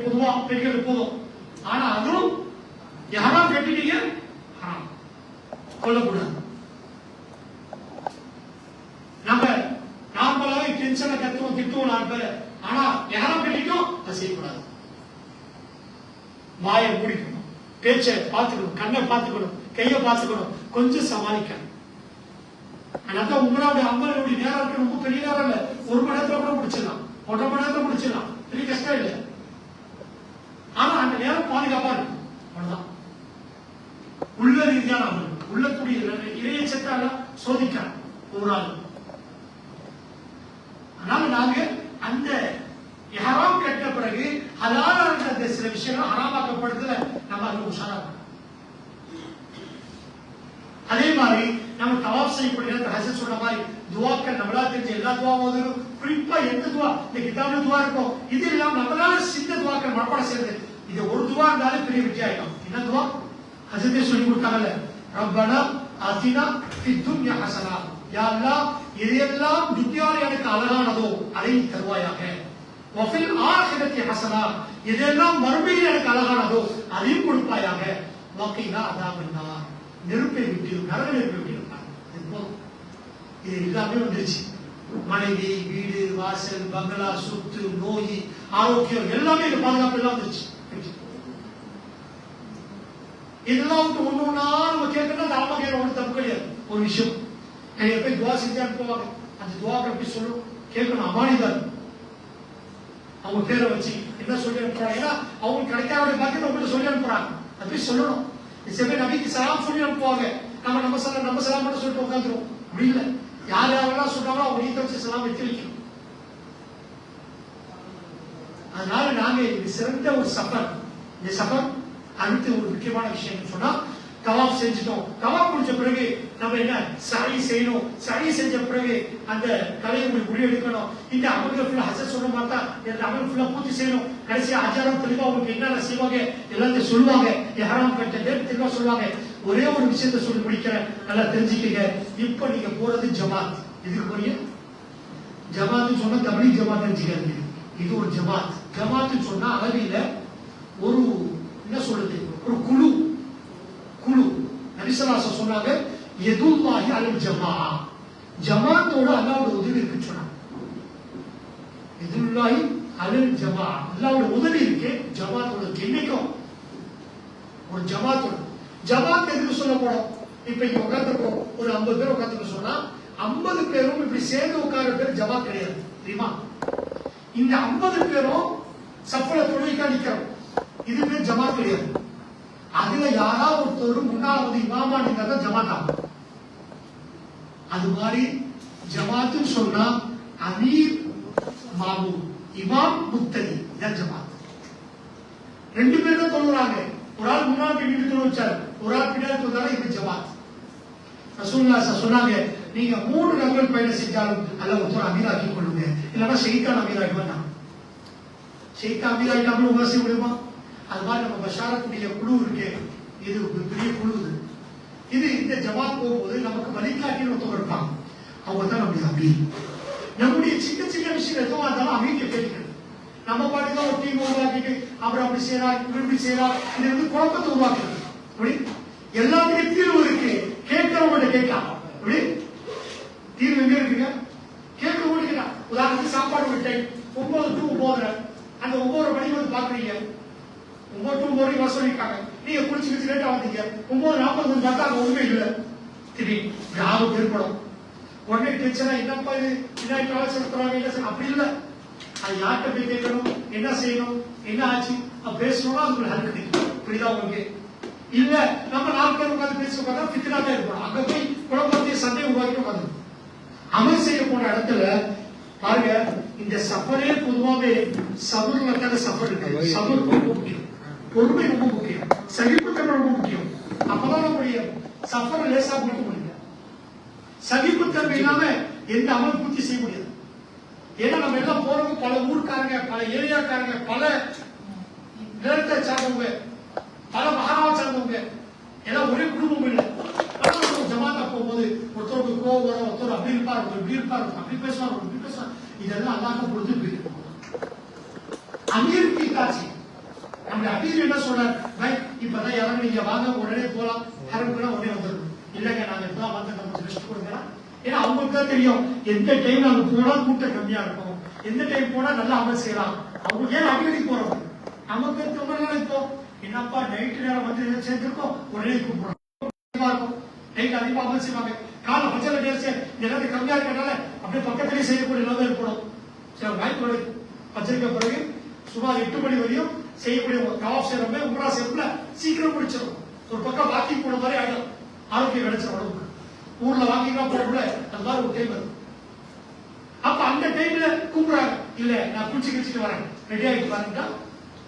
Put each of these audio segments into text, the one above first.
பொதுவா பெண்கள் போதும். ஆனா அதுவும் யாராம் கட்டிட்டீங்க கொல்லக்கூடாது. நம்ம நார்மலாவே டென்ஷனை கத்துவோம் திட்டுவோம் 4 பேர். ஆனா யாராம் கட்டிட்டோம் அது செய்யக்கூடாது. வாயை மூடிக்கணும், பேச்சை பார்த்துக்கணும், கண்ணை பார்த்துக்கணும், கையை பார்த்துக்கணும், கொஞ்சம் சமாளிக்கணும். அதான் உங்களுடைய அம்மனுடைய நேரம் இருக்கு, ரொம்ப பெரிய நேரம் இல்லை. 1 மணி நேரத்துல கூட முடிச்சிடலாம், 1.5 மணி நேரத்துல முடிச்சிடலாம், பெரிய கஷ்டம் இல்லை. ஆனா அந்த நேரம் பாதுகாப்பா இருக்கும். அவ்வளவுதான் உள்ள ரீதியான அமல், உள்ளத்துடைய இறையச்சத்தால சோதிக்கலாம் ஒரு நாள். அதனால நாங்க அந்த ஹராம் கட்ட பிறகு ஹலாலான அந்த சில விஷயங்கள் ஹராமாக்கப்படுறதுல நம்ம அதுல உஷாரா இருக்கணும். அதே மாதிரி நம்ம தவாப் செய்யக்கூடிய ஹசரத் சொன்ன மாதிரி துவாக்கள் நம்மளா தெரிஞ்ச எல்லா துவாவும் ஓதணும். குறிப்பா எந்த துவா இந்த கிதாபுல துவா இருக்கும், இது இல்லாம நம்மளால சின்ன துவாக்கள் மனப்பாடம் செய்யறது. இது ஒரு துவா இருந்தாலே பெரிய வெற்றி ஆயிடும். என்ன துவா ஹசரத்தே சொல்லி கொடுத்தாங்கல்ல, ரப்பனா ஆதினா ஃபித் துன்யா ஹஸனா, யா அல்லாஹ் எதையெல்லாம் துன்யாவில் எனக்கு அழகானதோ அதை தருவாயாக, வஃபில் ஆகிரத்தி ஹஸனா எதெல்லாம் மறுமையில் எனக்கு அழகானதோ அதையும் கொடுப்பாயாக, வகீனா அதாபன்னார் நெருப்பை விட்டு நரக நெருப்பை விட்டு இது எல்லாமே வந்துருச்சு. மனைவி, வீடு, வாசல், பங்களா, சொத்து, நோய், ஆரோக்கியம் எல்லாமே இந்த பாதுகாப்பு எல்லாம் வந்துருச்சு. இதெல்லாம் விட்டு ஒண்ணு ஒண்ணா நம்ம கேட்கணும். தாம கேட்க ஒண்ணு தப்பு கிடையாது. ஒரு விஷயம் நிறைய பேர் துவா செஞ்சு அனுப்புவாங்க. அந்த துவாக்கு எப்படி சொல்லணும் கேட்கணும். அமானிதான் அவங்க பேரை வச்சு என்ன சொல்லி அனுப்புறாங்க. ஏன்னா அவங்களுக்கு கிடைக்காத பாக்கியம் உங்கள்கிட்ட சொல்லி அனுப்புறாங்க. அப்படி சொல்லணும். சில பேர் நபிக்கு சலாம் சொல்லி அனுப்புவாங்க. நம்ம சலாம் மட்டும் சொல்லிட்டு உட்காந்துருவோம். அப்படி இல்லை. யார் யாரெல்லாம் சொல்றாங்களோ அவங்க நீத்த வச்சு சலாம் வைத்து வைக்கணும். அதனால நாங்க இது சிறந்த ஒரு சஃபர். இந்த சஃபர் அடுத்து ஒரு முக்கியமான விஷயம் சொன்னா, தவாப் செஞ்சுட்டோம். தவாப் முடிஞ்ச பிறகு நம்ம என்ன சரி செய்யணும். சரி செஞ்ச பிறகு அந்த கலையை உங்களுக்கு முடிவு எடுக்கணும். இந்த அமல்கள் ஃபுல்லா ஹசரத் சொன்ன மாதிரி தான் இந்த அமல் ஃபுல்லா பூர்த்தி செய்யணும். கடைசி ஆச்சாரம் தெளிவா உங்களுக்கு என்னென்ன செய்வாங்க எல்லாத்தையும் சொல்லுவாங்க. ஹராம் கட்ட டேட் தெளிவா சொல்லுவாங்க. ஒரே ஒரு விஷயத்த சொல்லி முடிக்கிறேன், நல்லா தெரிஞ்சுக்கங்க. இப்ப நீங்க போறது ஜமாத். இதுக்கு போறீங்க ஜமாத் சொன்னா தப்லீக் ஜமாத் தெரிஞ்சுக்காதீங்க. இது ஒரு ஜமாத். ஜமாத் சொன்னா அரபியில ஒரு என்ன சொல்றது, ஒரு குழு. குழு நபி ஸல்லல்லாஹு அலைஹி வஸல்லம் சொன்னாங்க, யதுல்லாஹி அலல் ஜமா, ஜமாத்தோட அல்லாஹ்வோட உதவி இருக்குன்னு சொன்னாங்க. யதுல்லாஹி அலல் ஜமா, அல்லாஹ்வோட உதவி இருக்கு ஜமாத்தோட. என்னைக்கும் ஒரு ஜமாத்தோட. ஜமாத் எதுக்கு சொல்ல போறோம்? இப்ப இங்க உட்கார்ந்துருக்கோம், ஒரு 50 பேர் உட்கார்ந்து சொன்னா 50 பேரும் இப்படி சேர்ந்து உட்கார பேர் ஜமாத் கிடையாது, தெரியுமா? இந்த 50 பேரும் சஃப்ல தொழுகைக்கா நிக்கிறோம், இது பேர் ஜமாத் கிடையாது. அதுல யாராவது ஒருத்தர் முன்னாள் வந்து இமாமா நீங்க ஜமாத் ஆகும். அது மாதிரி ஜமாத்துன்னு சொன்னா அமீர் மாமூ, இமாம் முக்ததி, இதான் ஜமாத். 2 பேர் தான் தொழுறாங்க. ஒரு ஆள் முன்னாள் பின்னாடி தொழு வச்சாரு, ஒரு ஆள் பின்னாடி தொழுறாங்க. இது ஜமாத். ரசூலுல்லாஹ் சொன்னாங்க, நீங்க 3 நபர்கள் பயணம் செஞ்சாலும் அல்லாஹ் ஒருத்தர் அமீராக்கி கொள்ளுங்க, இல்லைன்னா ஷைத்தான் அமீராக்கி வேண்டாம். ஷைத்தான் அமீராக்கிட்டாலும் உங்க செய்ய முடியுமா? அது மாதிரி நம்ம பஷாரத்துடைய குழு இருக்கு, இது பெரிய குழு. இது இந்த ஜமாத் போகும்போது நமக்கு வழிகாட்டின்னு ஒருத்தவங்க இருப்பாங்க. அவங்க தான் நம்முடைய அமீர். நம்முடைய சின்ன சின்ன விஷயம் எதுவும் இருந்தாலும் அமீர்கிட்ட கேட்கிறது. நம்ம பாட்டுதான் ஒரு டீம் உருவாக்கிட்டு அப்புறம் அப்படி செய்யறா இப்படி செய்யறா, இது வந்து குழப்பத்தை உருவாக்குறது. அப்படி எல்லாத்துக்கும் தீர்வு இருக்கு, கேட்கிறவங்க கேட்கலாம். அப்படி தீர்வு எங்க இருக்குங்க? கேட்கறவங்க கேட்கலாம். உதாரணத்துக்கு சாப்பாடு ஒரு டைம் 9 to 9:30, அந்த 9:30 மணிக்கு வந்து பாக்குறீங்க, 9 to 9 வர சொல்லிருக்காங்க. நீங்க குளிச்சு லேட்டா வந்தீங்க, 9:40 பார்த்தா அங்க ஒண்ணுமே இல்லை. திடீர்னு யாரும் ஏற்படும். உடனே டென்ஷனா, என்னப்பா இது பின்னாடி கால செலுத்துறாங்க, என்ன அப்படி இல்லை. அது யார்கிட்ட போய் கேட்கணும், என்ன செய்யணும், என்ன ஆச்சு பேசணும்னா அது ஹெல்ப் கிடைக்கும். புரியுதா உங்களுக்கு? இல்ல நம்ம 4 பேர் உட்காந்து பேசி உட்காந்தா ஃபித்னா தான் இருக்கணும். அங்க போய் குழப்பத்தையும் சண்டையை உருவாக்கி உட்காந்து அமல் செய்ய போன இடத்துல பாருங்க, இந்த சஃபரே பொதுவாகவே சபர் வக்காத சஃபர் இருக்கு. சபர் ரொம்ப முக்கியம், பொறுமை ரொம்ப முக்கியம், சகிப்புத்தன்மை ரொம்ப முக்கியம். அப்பதான் நம்முடைய சஃபர் லேசா போட்டு முடியும். சகிப்புத்தன்மை இல்லாம எந்த அமல் பூர்த்தி செய்ய முடியாது. ஏன்னா நம்ம எல்லாம் போறவங்க பல ஊருக்காரங்க, பல ஏரியாக்காரங்க, பல நிலத்தை சார்ந்தவங்க, பல மகாராவை சார்ந்தவங்க, எல்லாம் ஒரே குடும்பம் இல்லை. ஜமாத்தா போகும்போது ஒருத்தருக்கு கோவம் வரும், ஒருத்தர் அப்படி இருப்பார், ஒருத்தர் இப்படி இருப்பார், அப்படி பேசுவார், இப்படி பேசுவார். இதெல்லாம் அல்லாஹ் பொறுத்து போயிருக்கு. அமீருக்கு காட்சி. நம்ம அமீர் என்ன சொல்றாரு, இப்பதான் இறங்குனீங்க, வாங்க உடனே போலாம், ஹரம்க்குனா உடனே வந்துடணும். இல்லைங்க நாங்க இப்பதான் வந்து நமக்கு ரெஸ்ட் கொடுங்க. ஏன்னா அவங்களுக்கு தான் தெரியும் எந்த டைம் நாங்க போனா கூட்டம் கம்மியா இருக்கும், எந்த டைம் போனா நல்லா அமல் செய்யலாம். அவங்க ஏன் அடிக்கடி போறோம், நமக்கு ரொம்ப நாள் இப்போ என்னப்பா நைட்டு நேரம் வந்து சேர்ந்துருக்கோம், உடனே கூப்பிடுறோம். நைட் அதிகமா அமல் செய்வாங்க, காலை பச்சை நேரத்தை எல்லாத்தையும் கம்மியா இருக்கிறனால அப்படியே பக்கத்திலேயே செய்யக்கூடிய நிலைமை ஏற்படும். சில வாய்ப்புகளை வச்சிருக்க பிறகு சுமார் 8 மணி வரையும் செய்யக்கூடிய தவாப் செய்யறோமே, உம்ரா செய்யறோம்ல, சீக்கிரம் முடிச்சிடும். ஒரு பக்கம் வாக்கிங் போன மாதிரி ஆயிடும், ஆரோக்கியம் கிடைச்ச உடம்புக்கு. ஊர்ல வாக்கிங்கா போறோம்ல, அந்த மாதிரி ஒரு டைம் வரும். அப்ப அந்த டைம்ல கூப்பிடுறாங்க, இல்ல நான் குளிச்சு கிழிச்சிட்டு வரேன், ரெடி ஆகிட்டு வரேன்டா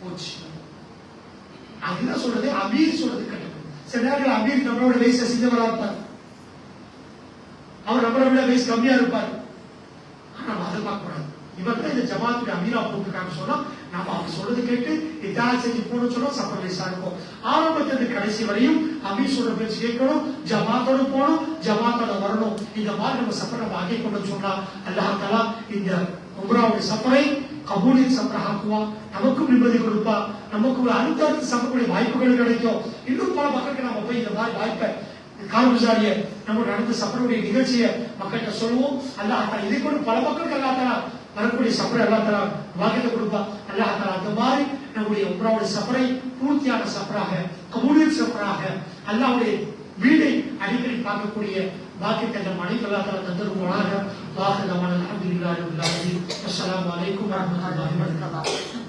போச்சு. அதுதான் சொல்றது, அமீர் சொல்றது கட்டணும். சில நேரங்கள் அமீர் நம்மளோட வயசை செஞ்சவரா இருப்பார், அவர் நம்மளை விட வயசு கம்மியா இருப்பார். ஆனா அதை பார்க்க கூடாது. இவர் தான் இந்த ஜமாத்துடைய அமீரா போட்டுருக்காங்க சொன்னா நாம அவங்க சொல்றது கேட்டு இதால் செஞ்சு போட சொன்னா சஃபர் வயசா இருக்கும். ஆரம்பத்திலிருந்து கடைசி வரையும் அமீர் சொல்ற பேச்சு கேட்கணும், ஜமாத்தோடு போகணும், ஜமாத்தோட வரணும். இந்த மாதிரி நம்ம சஃபரை நம்ம ஆகி கொண்டு சொன்னா அல்லாஹ் தஆலா இந்த உம்ராவுடைய சஃபரை கபூலின் சஃபரை ஆக்குவா, நமக்கும் நிம்மதி கொடுப்பா, நமக்கு ஒரு அடுத்தடுத்து சஃபருடைய வாய்ப்புகள் கிடைக்கும். இன்னும் பல மக்களுக்கு நம்ம போய் இந்த மாதிரி வாய்ப்பை கால்குசாரிய நம்மளுடைய அடுத்த சஃபருடைய நிகழ்ச்சியை மக்கள்கிட்ட சொல்லுவோம். அல்லாஹ் தஆலா இதை கொண்டு பல மக்களுக்கு அல்லாஹ் தஆலா வரக்கூடிய சஃபரை அல்லாஹ் தஆலா வாக்கியத்தை கொடுப்பா. அல்லாஹ் தஆலா அந்த மாதிரி நம்முடைய உம்ராவுடைய சஃபரை பூர்த்தியான சஃபராக, கபூலின் சஃபராக, அல்லாஹ்வுடைய வீடை அடிக்கடி பார்க்கக்கூடிய பாக்கியத்தை நம் அனைவரும் அல்லாஹ் தஆலா தந்தருவானாக. வாஹிதமான அல்ஹம்துலில்லாஹி ரப்பில் ஆலமீன். அஸ்ஸலாமு அலைக்கும் வரஹ்மத்துல்லாஹி வபரகாத்துஹு.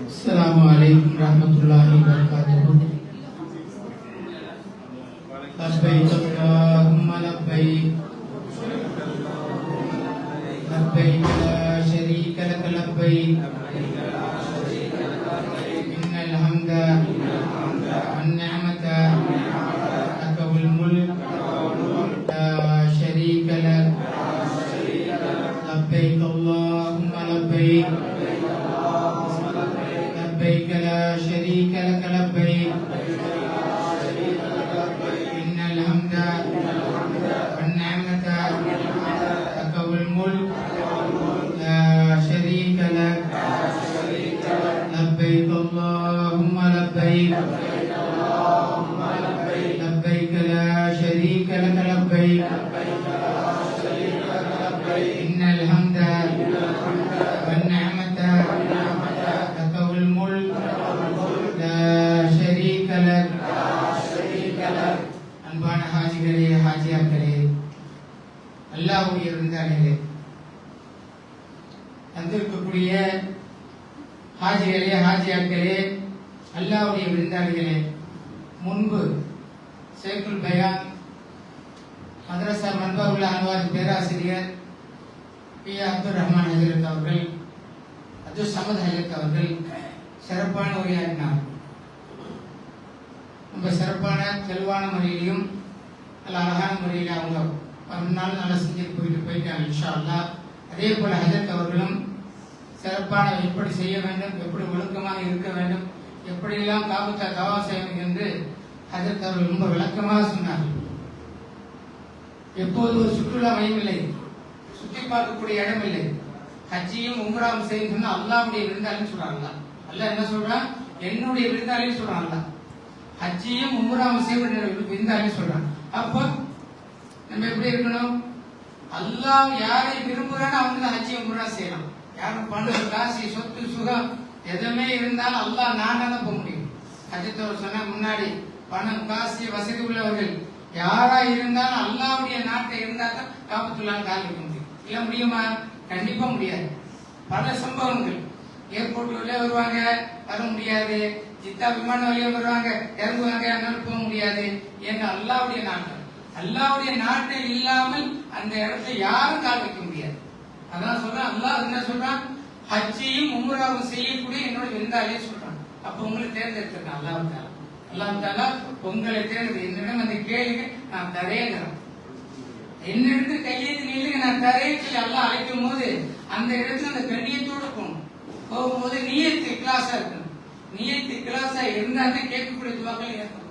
Assalamualaikum warahmatullahi wabarakatuh. Labbaik Allahumma labbaik, labbaik la syarika lak labbaik, innal hamda wan ni'mata lak wal mulk la syarika lak, labbaik Allahumma labbaik, labbaik la syarika lak labbaik, innal hamda wan ni'mata lak wal mulk la syarika lak, labbaik Allahumma labbaik, labbaik la syarika lak labbaik, innal hamda wan ni'mata lak wal mulk la syarika lak. அன்பான ஹாஜிகளே, ஹாஜியாக்களே, அல்லாஹ்வுடைய விருந்தாளிகளே, வந்திருக்கக்கூடிய ஹாஜிகளே, ஹாஜியாக்களே, அல்லாஹ்வுடைய விருந்தாளிகளே, முன்பு ஷேக்குல் பயான் மதரசா மன்பாவுல் Anwar பேராசிரியர் B. Abdul Rahman ஹஜரத் அவர்கள், அப்துல் சமத் ஹஜரத் அவர்கள் சிறப்பான உரையாற்றினார். ரொம்ப சிறப்பான தெளிவான முறையிலையும் நல்ல அழகான முறையில் அவங்க மறுநாள் நல்லா செஞ்சுட்டு போயிட்டாங்க இன்ஷா அல்லாஹ். அதே போல ஹஜரத் அவர்களும் சிறப்பான எப்படி செய்ய வேண்டும், எப்படி ஒழுக்கமாக இருக்க வேண்டும், எப்படியெல்லாம் காபத்தா தவா செய்ய வேண்டும் என்று ஹஜரத் அவர்கள் ரொம்ப விளக்கமாக சொன்னார்கள். எப்போது ஒரு சுற்றுலா மையம் இல்லை, சுற்றி பார்க்கக்கூடிய இடம் இல்லை, ஹஜ்ஜியும் உம்ராவும் செய்யும் சொன்னா அல்லாஹ்வுடைய விருந்தாளின்னு சொல்றாங்க. அல்லாஹ் என்ன சொல்றான், என்னுடைய விருந்தாளின்னு சொல்றாங்க. ஹஜ்ஜியும் உம்ராவும் செய்யும் விருந்தாளின்னு சொல்றான். அப்போ நம்ம எப்படி இருக்கணும், அல்லாஹ் யாரை விரும்புறானோ அவங்க தான் ஹஜ்ஜி உம்ரா செய்யலாம். யாரும் பணம் காசு சொத்து சுகம் எதுவுமே இருந்தாலும் அல்லாஹ் நான் தான் போக முடியும். ஹஜ்ஜத்தவர் சொன்ன முன்னாடி பணம் காசு வசதி உள்ளவர்கள் யாரா இருந்தாலும் அல்லாஹ்வுடைய நாட்டை இருந்தா தான் காபத்துல்லாஹ் கால் வைக்க முடியும். இல்ல முடியுமா? கண்டிப்பா முடியாது. பல சம்பவங்கள் ஏர்போர்ட் வழியா வருவாங்க, வர முடியாது. ஜித்தா விமான வழியா வருவாங்க, இறங்குவாங்க, அதனால போக முடியாது. ஏன்னா அல்லாஹ்வுடைய நாட்டு, அல்லாஹ்வுடைய நாட்டை இல்லாமல் அந்த இடத்துல யாரும் கால் வைக்க முடியாது. அதான் சொல்றான், அல்லாஹ் என்ன சொல்றான், ஹஜ்ஜையும் உம்ராவும் செய்யக்கூடிய என்னோட விருந்தாளியே சொல்றாங்க. அப்ப உங்களை தேர்ந்தெடுத்திருக்கேன் அல்லாஹ் தாலா உங்களை தேர்ந்தெடுத்து என்னிடம் அந்த கேளுங்க நான் தரேங்கிறேன். என்னிடத்து கையெழுத்து நில்லுங்க நான் தரேன்னு சொல்லி அல்லாஹ் அழைக்கும் போது அந்த இடத்துல அந்த கண்ணியத்தோடு போகணும். போகும்போது நியத்து கிளாஸா இருக்கணும். நியத்து கிளாஸா இருந்தாலும் கேட்கக்கூடிய துவாக்கள் ஏற்படும்.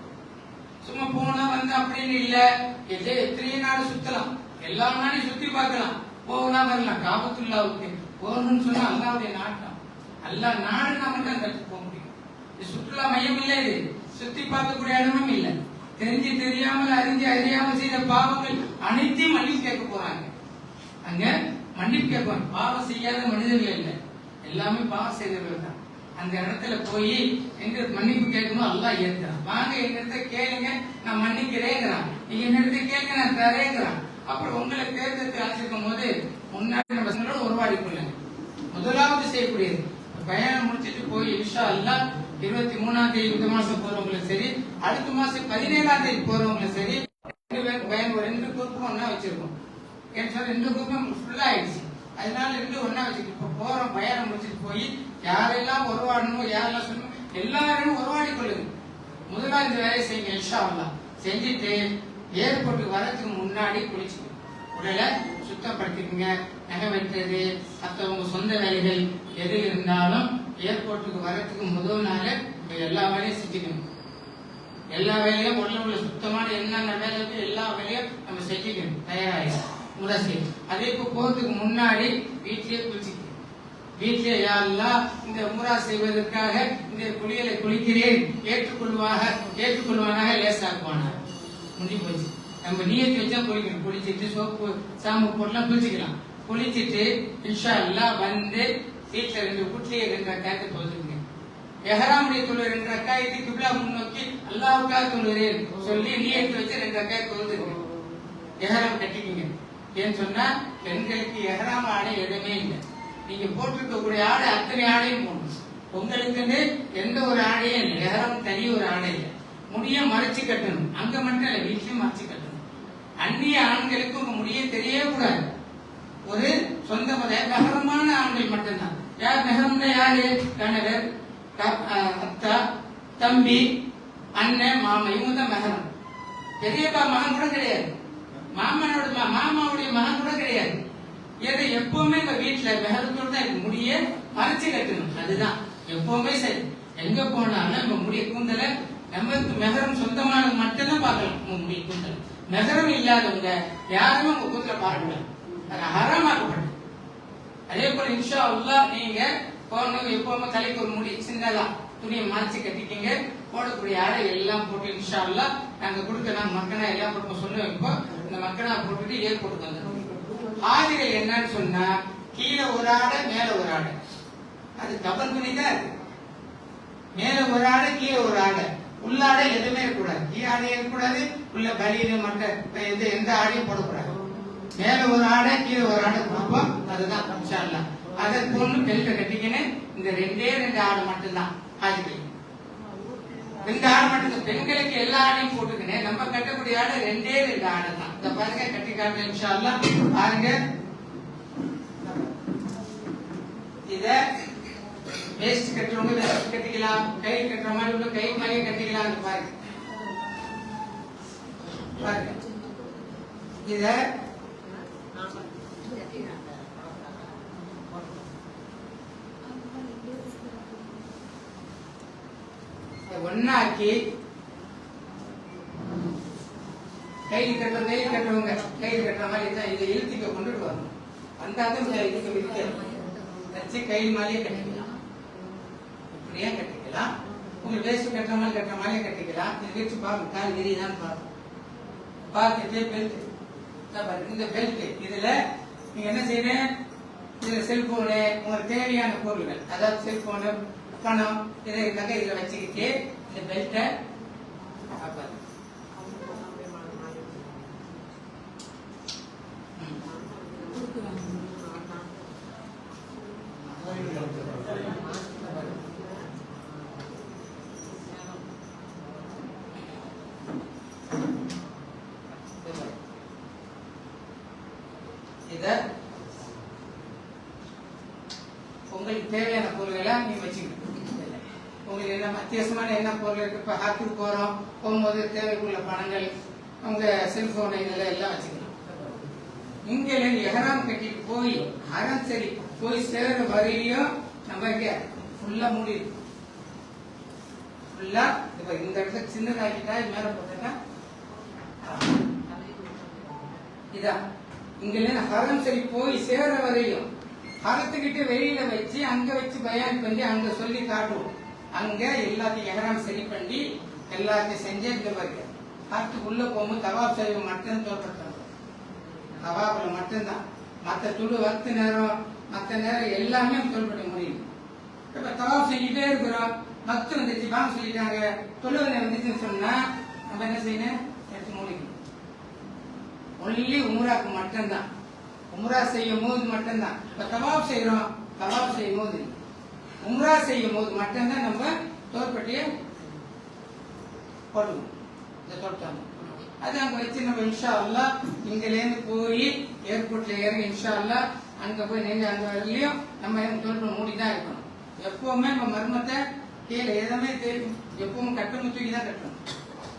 சும்மா போனா வந்து அப்படின்னு இல்ல, எத்தனையோ நாடு சுத்தலாம், எல்லா நாளையும் சுத்தி பார்க்கலாம், போகலாம் வரலாம். காபத்துல்லாவுக்கு போகணும்னு சொன்னா அல்லாவுடைய நாட்டம், அல்லாஹ் நாடு நாம தான் கற்றுக் போக முடியும். இது சுற்றுலா மையம் இல்ல, இது சுத்தி பார்க்கக்கூடிய இடமும் இல்ல. தெரிஞ்சு தெரியாமல் அறிஞ்சு அறியாமல் செய்த பாவங்கள் அனைத்தையும் மன்னிப்பு கேட்க போறாங்க. அங்க மன்னிப்பு கேட்பாங்க. பாவம் செய்யாத மனிதர்கள் இல்லை, எல்லாமே பாவம் செய்தவர்கள் தான். அந்த இடத்துல போய் எங்க மன்னிப்பு கேட்கணும் அல்லாஹ் ஏற்கிறான். வாங்க என்னிடத்த கேளுங்க நான் மன்னிக்கிறேங்கிறான். நீங்க என்னிடத்த கேளுங்க நான் தரேங்கிறான். அப்புறம் உங்களை தேர்ந்தெடுத்து அழைச்சிருக்கும் போது முன்னாடி நம்ம பசங்களோட உருவாடி கொள்ளுங்க. முதலாவது செய்யக்கூடியது பயணம் முடிச்சிட்டு போய் இன்ஷா அல்லாஹ் 23ஆம் தேதி இந்த மாசம் போறவங்களும் சரி, அடுத்த மாசம் 17ஆம் தேதி போறவங்களும் சரி, ரெண்டு குரூப்பும் ஒன்னா வச்சிருக்கோம். ரெண்டு குரூப்பும் ஃபுல்லா ஆயிடுச்சு. அதனால ரெண்டு ஒன்னா வச்சிருக்கோம். இப்ப போறோம் பயணம் முடிச்சிட்டு போய் யாரெல்லாம் உருவாடணும் யாரெல்லாம் சொல்லணும் எல்லாரும் உருவாடி கொள்ளுங்க. முதலாவது இந்த வேலையை செய்யுங்க இன்ஷா அல்லாஹ். செஞ்சுட்டு ஏர்போர்ட்டுக்கு வரதுக்கு முன்னாடி குளிச்சுக்கணும். உடலை சுத்தப்படுத்திக்கங்க. நகை வெட்டுறது மற்றவங்க சொந்த வேலைகள் எது இருந்தாலும் ஏர்போர்ட்டுக்கு வரதுக்கு முதல் நாள் எல்லா வேலையும் செஞ்சுக்கணும். எல்லா வேலையும் உடம்புல சுத்தமான என்னென்ன வேலை இருக்கு எல்லா வேலையும் நம்ம செஞ்சுக்கணும். தயாராகிடும் முரசி. அதே இப்போ போறதுக்கு முன்னாடி வீட்டிலேயே குளிச்சுக்கணும். வீட்டிலே யாரெல்லாம் இந்த உம்ரா செய்வதற்காக இந்த குளியலை குளிக்கிறேன் ஏற்றுக்கொள்வானாக லேசாக்குவானாக முடிஞ்சு போச்சு. நம்ம நியத்து வச்சா குளிக்கணும். குளிச்சுட்டு சோப்பு சாம்பு போட்டுலாம் குளிச்சுக்கலாம். குளிச்சுட்டு இன்ஷா அல்லாஹ் வந்து வீட்டுல வீட்லயே 2 ரக்காயத்தை தொழுதுங்க. எஹராமுடைய தொழுகை 2 ரக்காயத்தை கிப்லா முன்னோக்கி அல்லாஹ்வுக்காக தொழுகிறேன் சொல்லி நியத்து வச்சு 2 ரக்காயத்தை தொழுதுங்க. எஹராம் கட்டிக்கிங்க. ஏன்னு சொன்னா பெண்களுக்கு எஹராம் ஆடை எதுவுமே இல்லை. நீங்க போட்டிருக்கக்கூடிய ஆடை அத்தனை ஆடையும் போடணும். உங்களுக்குன்னு எந்த ஒரு ஆடையும் இல்லை. எஹராம் தனி ஒரு ஆடை இல்லை. முடிய மறைச்சு கட்டணும். அங்க மட்டும் இல்லை, வீட்லயும் மறைச்சு கட்டணும். அந்நிய ஆண்களுக்கு உங்க முடிய தெரியவே கூடாது. ஒரு சொந்த மெஹரமான ஆண்கள் மட்டும்தான். யார் மெஹரம்னா யாரு? கணவர், அத்தா, தம்பி, அண்ணன், மாமா, இவங்க தான் மெஹரம். பெரியப்பா மகன் கூட கிடையாது, மாமாவுடைய மகன் கூட கிடையாது. ஏதோ எப்பவுமே இந்த வீட்டுல மெஹரத்தோடு தான் இருக்கு. முடிய மறைச்சு கட்டணும். அதுதான் எப்பவுமே சரி. எங்க போனாலும் நம்ம முடிய கூந்தல நமக்கு மெஹரம் சொந்தமானது மட்டும்தான் பார்க்கலாம். உங்க முடிய கூந்தல் மெஹரம் இல்லாதவங்க யாருமே உங்க கூந்தல பார்க்கக்கூடாது. ஹராமாக்கப்பட்டது. அதே போல இன்ஷா அல்லாஹ் நீங்க போனவங்க எப்பவுமே தலைக்கு ஒரு முடி சின்னதா துணியை மறைச்சு கட்டிக்கிங்க. போடக்கூடிய ஆடை எல்லாம் போட்டு இன்ஷா அல்லாஹ் நாங்க கொடுக்க மக்கனா எல்லாம் போட்டு சொல்லுவோம். இப்போ இந்த மக்கனா போட்டுட்டு ஏற்போட்டு வந்துடும். ஆடைகள் என்னன்னு சொன்னா கீழே ஒரு ஆடை மேல ஒரு ஆடை, அது டபுள் துணி தான் இருக்கு. மேல ஒரு ஆடை கீழே ஒரு ஆடை, உள்ளாடை எதுவுமே இருக்கக்கூடாது. கீழே ஆடை இருக்கக்கூடாது, உள்ள பலியில மற்ற எந்த ஆடையும் போடக்கூடாது. மேல ஒரு ஆடை கீழே ஒரு ஆடை கொடுப்போம். அதுதான் இன்ஷா அல்லாஹ். அதற்கு ஒண்ணு பெல்ட்டை கட்டிக்கின்னு இந்த 2 ஆடை மட்டும்தான் ஆஜிகள். 2 ஆடை மட்டும். பெண்களுக்கு எல்லா ஆடையும் போட்டுக்கினேன். நம்ம கட்டக்கூடிய ஆடை 2 ஆடை தான். இந்த பாருங்க கட்டி காட்டுறேன் இன்ஷா அல்லாஹ். பாருங்க இத வேஸ்ட் கட்டுறவங்க வேஸ்ட் கட்டிக்கலாம், கை கட்டுற மாதிரி உள்ள கை மாதிரியே கட்டிக்கலாம். பாருங்க பாருங்க இத ஒன்னாக்கி கையில் கட்டுறவங்க கையில் கட்டுற மாதிரி தான் இதை இழுத்திக்க கொண்டுட்டு வரணும். அந்த இதுக்கு வச்சு கையில் மாதிரியே கட்டிக்கலாம். இப்படியே கட்டிக்கலாம். உங்களுக்கு வேஸ்ட் கட்டுற மாதிரியே கட்டிக்கலாம். இது வச்சு பாருங்க கால் விரிதான் பாருங்க. பார்த்துட்டு பெல்ட், இந்த பெல்ட் இதுல நீங்க என்ன செய்யணும்? இதுல செல்போனு உங்களுக்கு தேவையான பொருள்கள், அதாவது செல்போனு, பணம், இதற்காக இதுல வச்சுக்கிட்டு இந்த பெல்ட்டை தேவையான பொருள்களை நீங்க வச்சுக்கணும். உங்களுக்கு என்ன வித்தியாசமான என்ன பொருள் இருக்கு, இப்ப ஹாக்கிக்கு போகும்போது தேவைக்குள்ள பணங்கள், உங்க செல்போன் இதெல்லாம் எல்லாம் வச்சுக்கணும். இங்க எஹராம் கட்டிட்டு போய் ஹரம் சரி போய் சேர்ற வரையிலையும் நம்ம இங்க ஃபுல்லா மூடி ஃபுல்லா இந்த இடத்துல சின்னதாக்கிட்டா மேல போட்டா இதான் இங்க ஹரம் சரி போய் சேர்ற வரையும் ஹரத்துக்கிட்ட வெளியில வச்சு அங்க வச்சு பயான் பண்ணி அங்க சொல்லி காட்டுவோம். அங்க எல்லாத்தையும் எஹராம் சரி பண்ணி எல்லாத்தையும் செஞ்சே இந்த மாதிரி ஹரத்துக்கு உள்ள போகும்போது தவாப் செய்ய மட்டும் தோற்றணும். தவாப்ல மட்டும்தான், மற்ற துளு வர்த்து நேரம் மற்ற நேரம் எல்லாமே தோல்பட முடியும். இப்ப தவாப் செஞ்சுட்டே இருக்கிறோம், பக்து வந்துச்சு பாங்க சொல்லிட்டாங்க, தொழுவனை வந்துச்சுன்னு சொன்னா நம்ம என்ன செய்யணும், எடுத்து மூடிக்கணும். ஒன்லி உம்ராக்கு மட்டும்தான், உம்ரா செய்யும் போது மட்டும்தான். இப்ப தவாப் செய்யறோம், தவாப் செய்யும் போது உம்ரா செய்யும் போது மட்டும்தான் நம்ம தோற்பட்டிய போடுவோம். இந்த தோட்டம் அது அங்க வச்சு நம்ம இன்ஷா அல்லாஹ் இங்கிலேருந்து போய் ஏர்போர்ட்ல ஏறி இன்ஷா அல்லாஹ் அங்க போய் நீங்க அங்க வரலையும் நம்ம தோற்றம் மூடிதான் இருக்கணும். எப்பவுமே நம்ம மர்மத்தை கீழே எதுவுமே தெரியும், எப்பவும் கட்டணம் தூக்கி தான் கட்டணும்.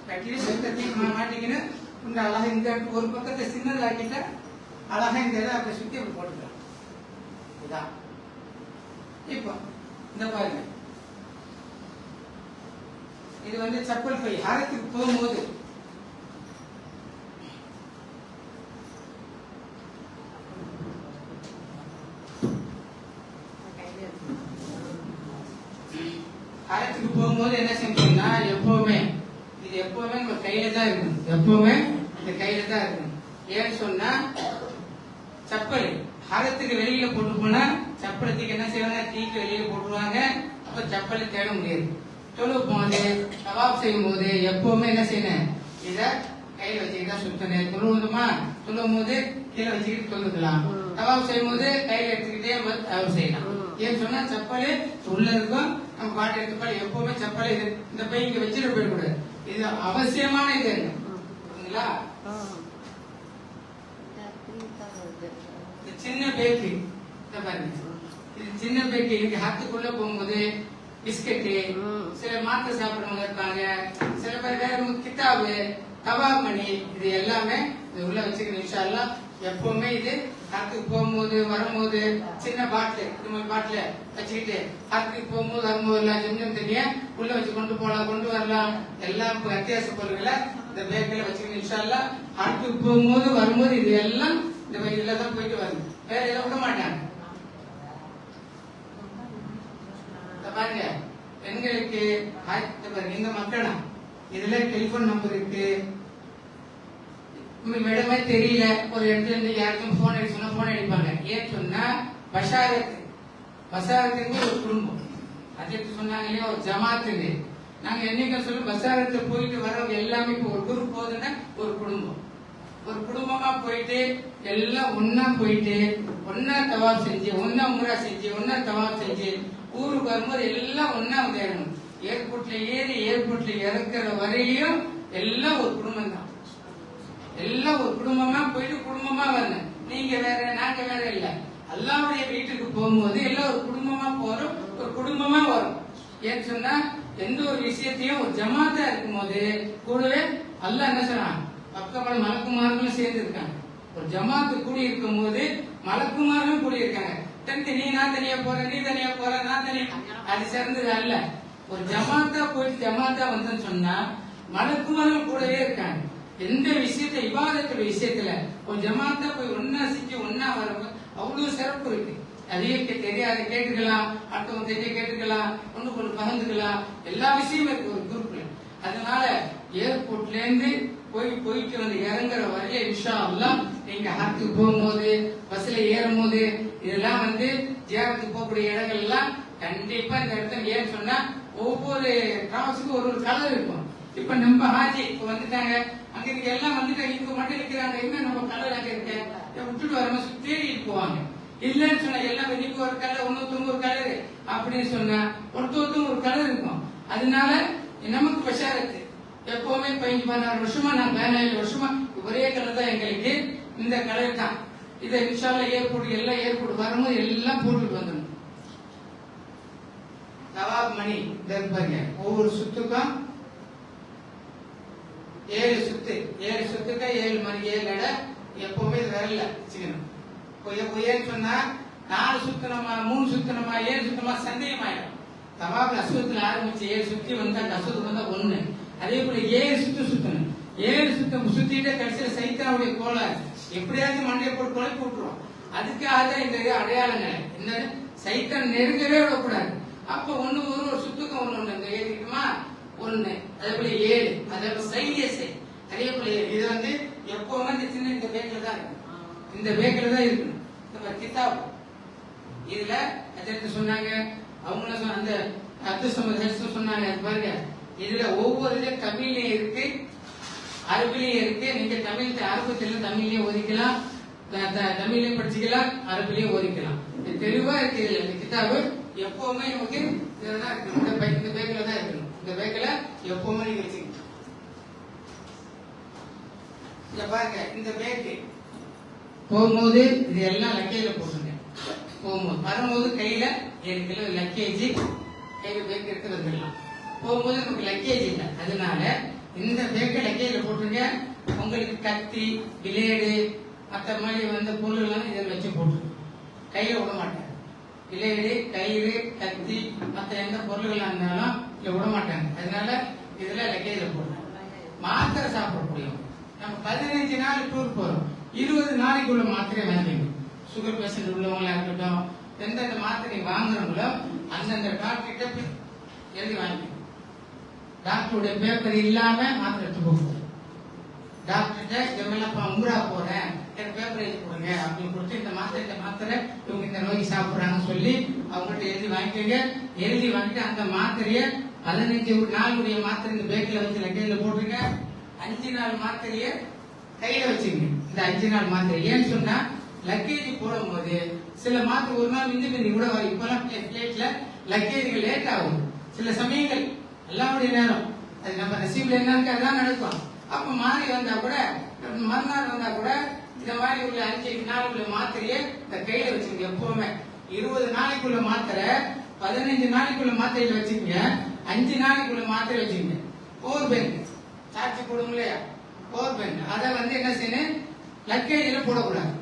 கட்டிட்டு செலுத்தி மாட்டிக்கின்னு இந்த அழகா இந்த ஒரு பக்கத்தை சின்னதாக்கிட்ட அழகா இந்த இதை அப்படி சுத்தி அப்படி போட்டுக்கலாம். இதான் இப்போ இந்த பாருங்க, இது வந்து சப்பல் பை ஹரத்துக்கு போகும்போது ஹரத்துக்கு போகும்போது என்ன செஞ்சோம்னா எப்பவுமே இது எப்பவுமே நம்ம கையில தான் இருக்கணும், எப்பவுமே இந்த கையில தான் இருக்கணும். ஏன்னு சொன்னா சப்பல் ஹரத்துக்கு வெளியில போட்டு போனா சப்பலத்துக்கு என்ன செய்வாங்க, தீக்கு வெளியில போட்டுருவாங்க. அப்ப சப்பலை தேட முடியாது. தொழு போது தவாப் செய்யும் போது எப்பவுமே என்ன செய்யணும், இத கையில வச்சுக்கிட்டா சுத்தணும். தொழுவதுமா தொழுவும் போது கீழே வச்சுக்கிட்டு தொழுதுக்கலாம். தவாப் செய்யும் போது கையில எடுத்துக்கிட்டே தவாப் செய்யலாம். ஏன்னு சொன்னா சப்பல் உள்ள இருக்கும், நம்ம பாட்டு எடுத்துப்பாடு எப்பவுமே சப்பல் இது இந்த பை இங்க வச்சுட்டு போயிடக்கூடாது. இது அவசியமான இது இல்லைங்களா. சின்ன பேக்கரி பாருங்க, இது சின்ன பேக்கரி இருக்கு. ஹத்துக்குள்ள போகும்போது பிஸ்கட்டு, சில மாத்திரை சாப்பிடுறவங்க இருப்பாங்க, சில பேர் வேற கித்தாபு, கபாப் மணி, இது எல்லாமே இது உள்ள வச்சுக்கணும். இன்ஷா அல்லாஹ் எப்பவுமே இது ஹத்துக்கு போகும்போது வரும்போது சின்ன பாட்டில் இந்த மாதிரி பாட்டில வச்சுக்கிட்டு ஹத்துக்கு போகும்போது வரும்போது எல்லாம் கொஞ்சம் தனியா உள்ள வச்சு கொண்டு போகலாம், கொண்டு வரலாம். எல்லாம் அத்தியாவசிய பொருட்களை இந்த பேக்கில் வச்சுக்கணும். இன்ஷா அல்லாஹ் ஹத்துக்கு போகும்போது வரும்போது இது எல்லாம் இந்த இதுல தான் போயிட்டு வரணும், வேற எதை விட மாட்டாங்க. பாருங்க பெண்களுக்கு இந்த மக்களா இதுல டெலிபோன் நம்பர் இருக்கு, மேடமே தெரியல ஒரு இடத்துல இருந்து யாருக்கும் போன் அடிச்சு சொன்னா போன் அடிப்பாங்க. ஏன்னு சொன்னா பசாரத்துக்கு ஒரு குடும்பம், அதுக்கு சொன்னாங்க இல்லையா ஒரு ஜமாத்துன்னு. நாங்க என்னைக்கு சொல்லி பசாரத்துல போயிட்டு வர்றவங்க எல்லாமே இப்போ ஒரு குரூப் போகுதுன்னா ஒரு குடும்பம், ஒரு குடும்பமா போயிட்டு எல்லாம் ஒன்னா போயிட்டு ஒன்னா தவாப் செஞ்சு ஒன்னா உம்ரா செஞ்சு ஒன்னா தவாப் செஞ்சு ஊருக்கு வரும்போது எல்லாம் ஒன்னா வந்துடணும். ஏர்போர்ட்ல ஏறி ஏர்போர்ட்ல இறக்குற வரையிலும் எல்லாம் ஒரு குடும்பம் தான், எல்லாம் ஒரு குடும்பமா போயிட்டு குடும்பமா வரணும். நீங்க வேற நாங்க வேற இல்ல, அல்லாஹ்வுடைய வீட்டுக்கு போகும்போது எல்லாம் ஒரு குடும்பமா போறோம், ஒரு குடும்பமா வரும். ஏன்னு சொன்னா எந்த ஒரு விஷயத்தையும் ஒரு ஜமாத்தா இருக்கும் போது கூடவே அல்லாஹ் என்ன சொன்னான், பக்கமான மலக்குமார்களும் சேர்ந்து இருக்காங்க. ஒரு ஜமாத்து கூடி இருக்கும் போது மலக்குமார்களும் கூடி இருக்காங்க. நீ நான் தனியா போறேன், நீ தனியா போற, நான் தனியா, அது சேர்ந்தது அல்ல. ஒரு ஜமாத்தா போயிட்டு ஜமாத்தா வந்து சொன்னா மலக்குமார்களும் கூடவே இருக்காங்க. எந்த விஷயத்த இபாதத்துல விஷயத்துல ஒரு ஜமாத்தா போய் ஒன்னா செஞ்சு ஒன்னா வர அவ்வளவு சிறப்பு இருக்கு. அதிக தெரியாத கேட்டுக்கலாம், அடுத்தவங்க தெரிய கேட்டுக்கலாம், ஒண்ணுக்கு ஒண்ணு பகிர்ந்துக்கலாம், எல்லா விஷயமும் இருக்கு ஒரு குரூப்ல. அதனால ஏர்போர்ட்ல இருந்து போயிட்டு வந்து இறங்குற வரைய இன்ஷா அல்லாஹ் நீங்க ஹத்துக்கு போகும்போது பஸ்ல ஏறும் போது இதெல்லாம் வந்து ஜியாரத்துக்கு போகக்கூடிய இடங்கள் எல்லாம் கண்டிப்பா இந்த இடத்துல ஏன்னு சொன்னா ஒவ்வொரு டிராவல்ஸுக்கும் ஒரு கலர் இருக்கும். இப்ப நம்ம ஹாஜி இப்ப வந்துட்டாங்க, அங்க இருக்க எல்லாம் வந்துட்டாங்க, இங்க மட்டும் இருக்கிறாங்க, என்ன நம்ம கலர் அங்க இருக்க விட்டுட்டு வரமா தேடிட்டு போவாங்க. இல்லன்னு சொன்னா எல்லாம் இன்னைக்கு ஒரு கலர், ஒன்னொருத்தவங்க ஒரு கலர் அப்படின்னு சொன்னா ஒருத்தொருத்தவங்க ஒரு கலர் இருக்கும். அதனால நமக்கு பஷாரத்து எப்பவுமே 15-16 வருஷமா நான் 17 வருஷமா ஒரே கலர் தான் எங்களுக்கு, இந்த கலர் தான். இதை இன்ஷா அல்லாஹ் ஏர்போர்ட் எல்லாம் ஏர்போர்ட் வரும்போது எல்லாம் போட்டுட்டு வந்துடணும். தவாப் மணி இந்த இருப்பாங்க. ஒவ்வொரு சுத்துக்கும் 7 சுத்து, 7 சுத்துக்கு 7 மணி 7 எடை எப்பவுமே விரல்ல வச்சுக்கணும். பொய்யன்னு சொன்னா 4 சுத்தணுமா 3 சுத்தணுமா 7 சுத்தணுமா சந்தேகம் ஆயிடும். தவாப் அசுவத்துல ஆரம்பிச்சு 7 சுத்தி வந்தா அசுவத்து வந்தா 1. அதே போல 7 சுத்தணும். 7 சுத்தம் சுத்திட்டு கடைசியில சைத்தானுடைய கோளாறு எப்படியாச்சும் மண்டையை போட்டு குழப்பி விட்டுருவோம். அதுக்காக இந்த அடையாளங்களை என்ன சைத்தான் நெருங்கவே விடக்கூடாது. அப்ப ஒரு சுத்துக்கும் ஒண்ணு எழுதிக்குமா 1. அதே போல 7 அதே போல சைலியஸை அதே போல இது வந்து எப்பவுமே இந்த சின்ன இந்த பேக்ல தான் இருக்கும். இந்த பேக்ல தான் இருக்கணும். இந்த கிதாப் இதுல அதற்கு சொன்னாங்க அவங்கள அந்த அப்துல் சொன்னாங்க பாருங்க. இதுல ஒவ்வொரு தமிழ்லயும் இருக்கு அரபிலையும் இருக்கு. நீங்க அரபு தமிழ்லயும் ஒதுக்கலாம், தமிழ்லயும் படிச்சுக்கலாம், அரபிலையும் ஒதுக்கலாம். தெளிவா இருக்கு. இந்த கிதாபு எப்பவுமே நமக்கு இதுதான் இருக்கணும். இந்த பேக்ல தான் இருக்கணும். இந்த பேக்ல எப்பவுமே நீங்க வச்சுக்கணும். இத பாருங்க இந்த பேக்கு போகும்போது இது எல்லாம் லக்கேஜ்ல போட்டுருங்க. போகும்போது வரும்போது கையில 7 கிலோ லக்கேஜ் கையில பேக் எடுத்து வந்துடலாம். போகும்போது நமக்கு லக்கேஜ் இல்லை. அதனால இந்த பேக்கை லக்கேஜ்ல போட்டுருங்க. உங்களுக்கு கத்தி பிளேடு மற்ற மாதிரி வந்து பொருள் இதில் வச்சு போட்டுருங்க. கையில விட மாட்டாங்க. பிளேடு கயிறு கத்தி மற்ற எந்த பொருள்களா இருந்தாலும் இங்க விட மாட்டாங்க. அதனால இதுல லக்கேஜ்ல போடுறோம். மாத்திரை சாப்பிடக்கூடியவங்க நம்ம 15 நாள் டூர் போறோம். 20 நாளைக்குள்ள மாத்திரை வாங்கிக்கணும். சுகர் பேஷண்ட் உள்ளவங்களா இருக்கட்டும், எந்தெந்த மாத்திரை வாங்குறவங்களோ அந்தந்த டாக்டர் கிட்ட எழுதி வாங்கிக்கணும். டாக்டருடைய பேப்பர் இல்லாம மாத்திரை எடுத்து போகணும். டாக்டர்கிட்ட இதெல்லாம் உம்ரா போறேன் எனக்கு பேப்பர் எழுதி கொடுங்க அப்படின்னு கொடுத்து இந்த மாத்திரை இவங்க இந்த நோய்க்கு சாப்பிடுறாங்கன்னு சொல்லி அவங்ககிட்ட எழுதி வாங்கிக்கோங்க. எழுதி வாங்கிட்டு அந்த மாத்திரைய 15 நாளுடைய மாத்திரை இந்த பேக்கில் வச்சு லக்கேஜ்ல போட்டுருங்க. 5 நாள் மாத்திரைய கையில வச்சுங்க. இந்த 5 நாள் மாத்திரை ஏன்னு சொன்னா லக்கேஜ் போடும் போது சில மாத்திரை ஒரு நாள் மிஞ்சி கூட வரும். இப்பெல்லாம் பிளேட்ல லக்கேஜ் லேட் ஆகும். சில சமயங்கள் எல்லாருடைய நேரம் அது நம்ம நசீப்ல என்னன்னு அதான் நடக்கும். அப்ப மாறி வந்தா கூட மறுநாள் வந்தா கூட இந்த மாதிரி உள்ள 5 நாளுக்குள்ள மாத்திரைய இந்த கையில வச்சுக்கோங்க. எப்பவுமே 20 நாளைக்குள்ள மாத்திரை 15 நாளைக்குள்ள மாத்திரையில வச்சுக்கோங்க. 5 நாளைக்குள்ள மாத்திரை வச்சுக்கோங்க. பவர் பேங்க் சாட்சி போடும் இல்லையா பவர் பேங்க் அதை வந்து என்ன செய்யணும் லக்கேஜ்ல போடக்கூடாது.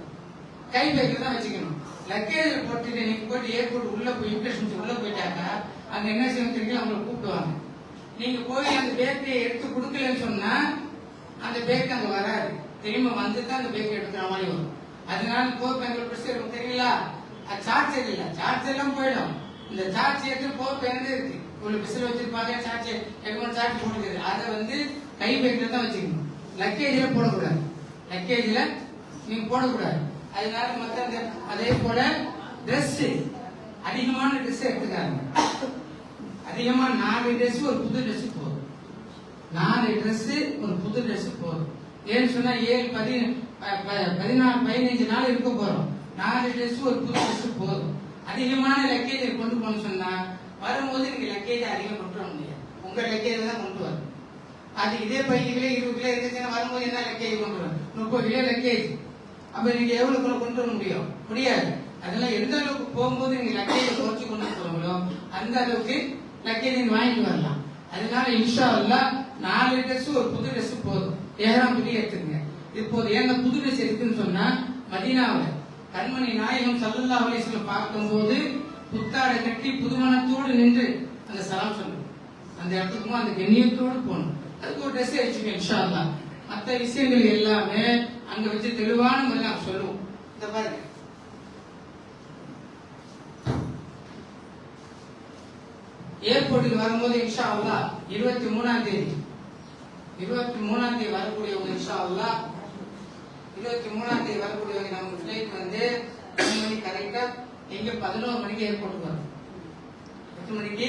கை பேக்ல தான் வச்சுக்கணும். லக்கேஜ்ல போட்டுட்டு நீங்க போயிட்டு ஏர்போர்ட் உள்ள போய் இமிகிரேஷன் உள்ள போயிட்டாக்கா அங்க என்ன செய்யணும் தெரியும் அவங்களை கூப்பிடுவாங்க. நீங்க போய் அந்த பேக்கை எடுத்து கொடுக்கலன்னு சொன்னா அந்த பேக் அங்க வராது. திரும்ப வந்து தான் அந்த பேக்கை எடுக்கிற மாதிரி வரும். அதனால பவர் பேங்க்ல பிரச்சனை தெரியல. சார்ஜர் இல்ல, சார்ஜர் எல்லாம் போயிடும். இந்த சார்ஜ் எடுத்து பவர் பேங்க் இருக்கு. இவ்வளவு பிசில் வச்சிருப்பாங்க சார்ஜ் சார்ஜ் போட்டுக்குது. அதை வந்து கை பேக்ல தான் வச்சுக்கணும். லக்கேஜ்ல போடக்கூடாது. லக்கேஜ்ல நீங்க போடக்கூடாது. அதனால மத்த அதே போல ட்ரெஸ் அதிகமான ட்ரெஸ் எடுத்துக்காங்க. அதிகமா 4 ட்ரெஸ் ஒரு புது ட்ரெஸ் போதும். 4 ட்ரெஸ் ஒரு புது ட்ரெஸ் போதும். ஏன்னு சொன்னா 7 15 நாள் இருக்க போறோம். 4 ட்ரெஸ் ஒரு புது ட்ரெஸ் போதும். அதிகமான லக்கேஜ் கொண்டு போகணும்னு சொன்னா வரும்போது நீங்க லக்கேஜ் அதிகம் கொண்டு வர முடியாது. உங்க லக்கேஜ் தான் கொண்டு வரும். அது இதே 5 கிலோ 20 கிலோ இருந்துச்சுன்னா வரும்போது என்ன லக்கேஜ் கொண்டு வரும் 30 கிலோ லக்கேஜ். அப்ப நீங்க எவ்வளவு கொண்டு வர முடியாது. அதெல்லாம் எந்த அளவுக்கு போகும்போது நீங்க லக்கேஜ் குறைச்சு கொண்டு போறீங்களோ அந்த அளவுக்கு லக்கேஜ் நீங்க வாங்கிட்டு வரலாம். அதனால இன்ஷா அல்லாஹ் 4 ட்ரெஸ் ஒரு புது ட்ரெஸ் போதும். ஏஹ்ராம் துணி எடுத்துக்கங்க. இப்போது ஏங்க புது ட்ரெஸ் எடுக்குன்னு சொன்னா மதீனாவுல கண்மணி நாயகம் ஸல்லல்லாஹு அலைஹி வஸல்லம் பார்க்கும்போது புத்தாடை கட்டி புதுமணத்தோடு நின்று அந்த சலாம் சொல்லணும். அந்த இடத்துக்கு அந்த கண்ணியத்தோடு போகணும். அதுக்கு ஒரு ட்ரெஸ் வச்சுக்கோங்க இன்ஷா அல்லாஹ். மற்ற விஷயங்கள் எல்லாமே அங்க வச்சு தெளிவான முறையில் நாங்க சொல்லுவோம். இந்த பாருங்க ஏர்போர்ட்டுக்கு வரும்போது இன்ஷா அல்லாஹ் 23ஆம் தேதி வரக்கூடியவங்க இன்ஷா அல்லாஹ் 23ஆம் தேதி வரக்கூடியவங்க நம்ம ஃபிளைட் வந்து 3 மணி கரெக்டா எங்க 11 மணிக்கு ஏர்போர்ட்டுக்கு வரும். 8 மணிக்கு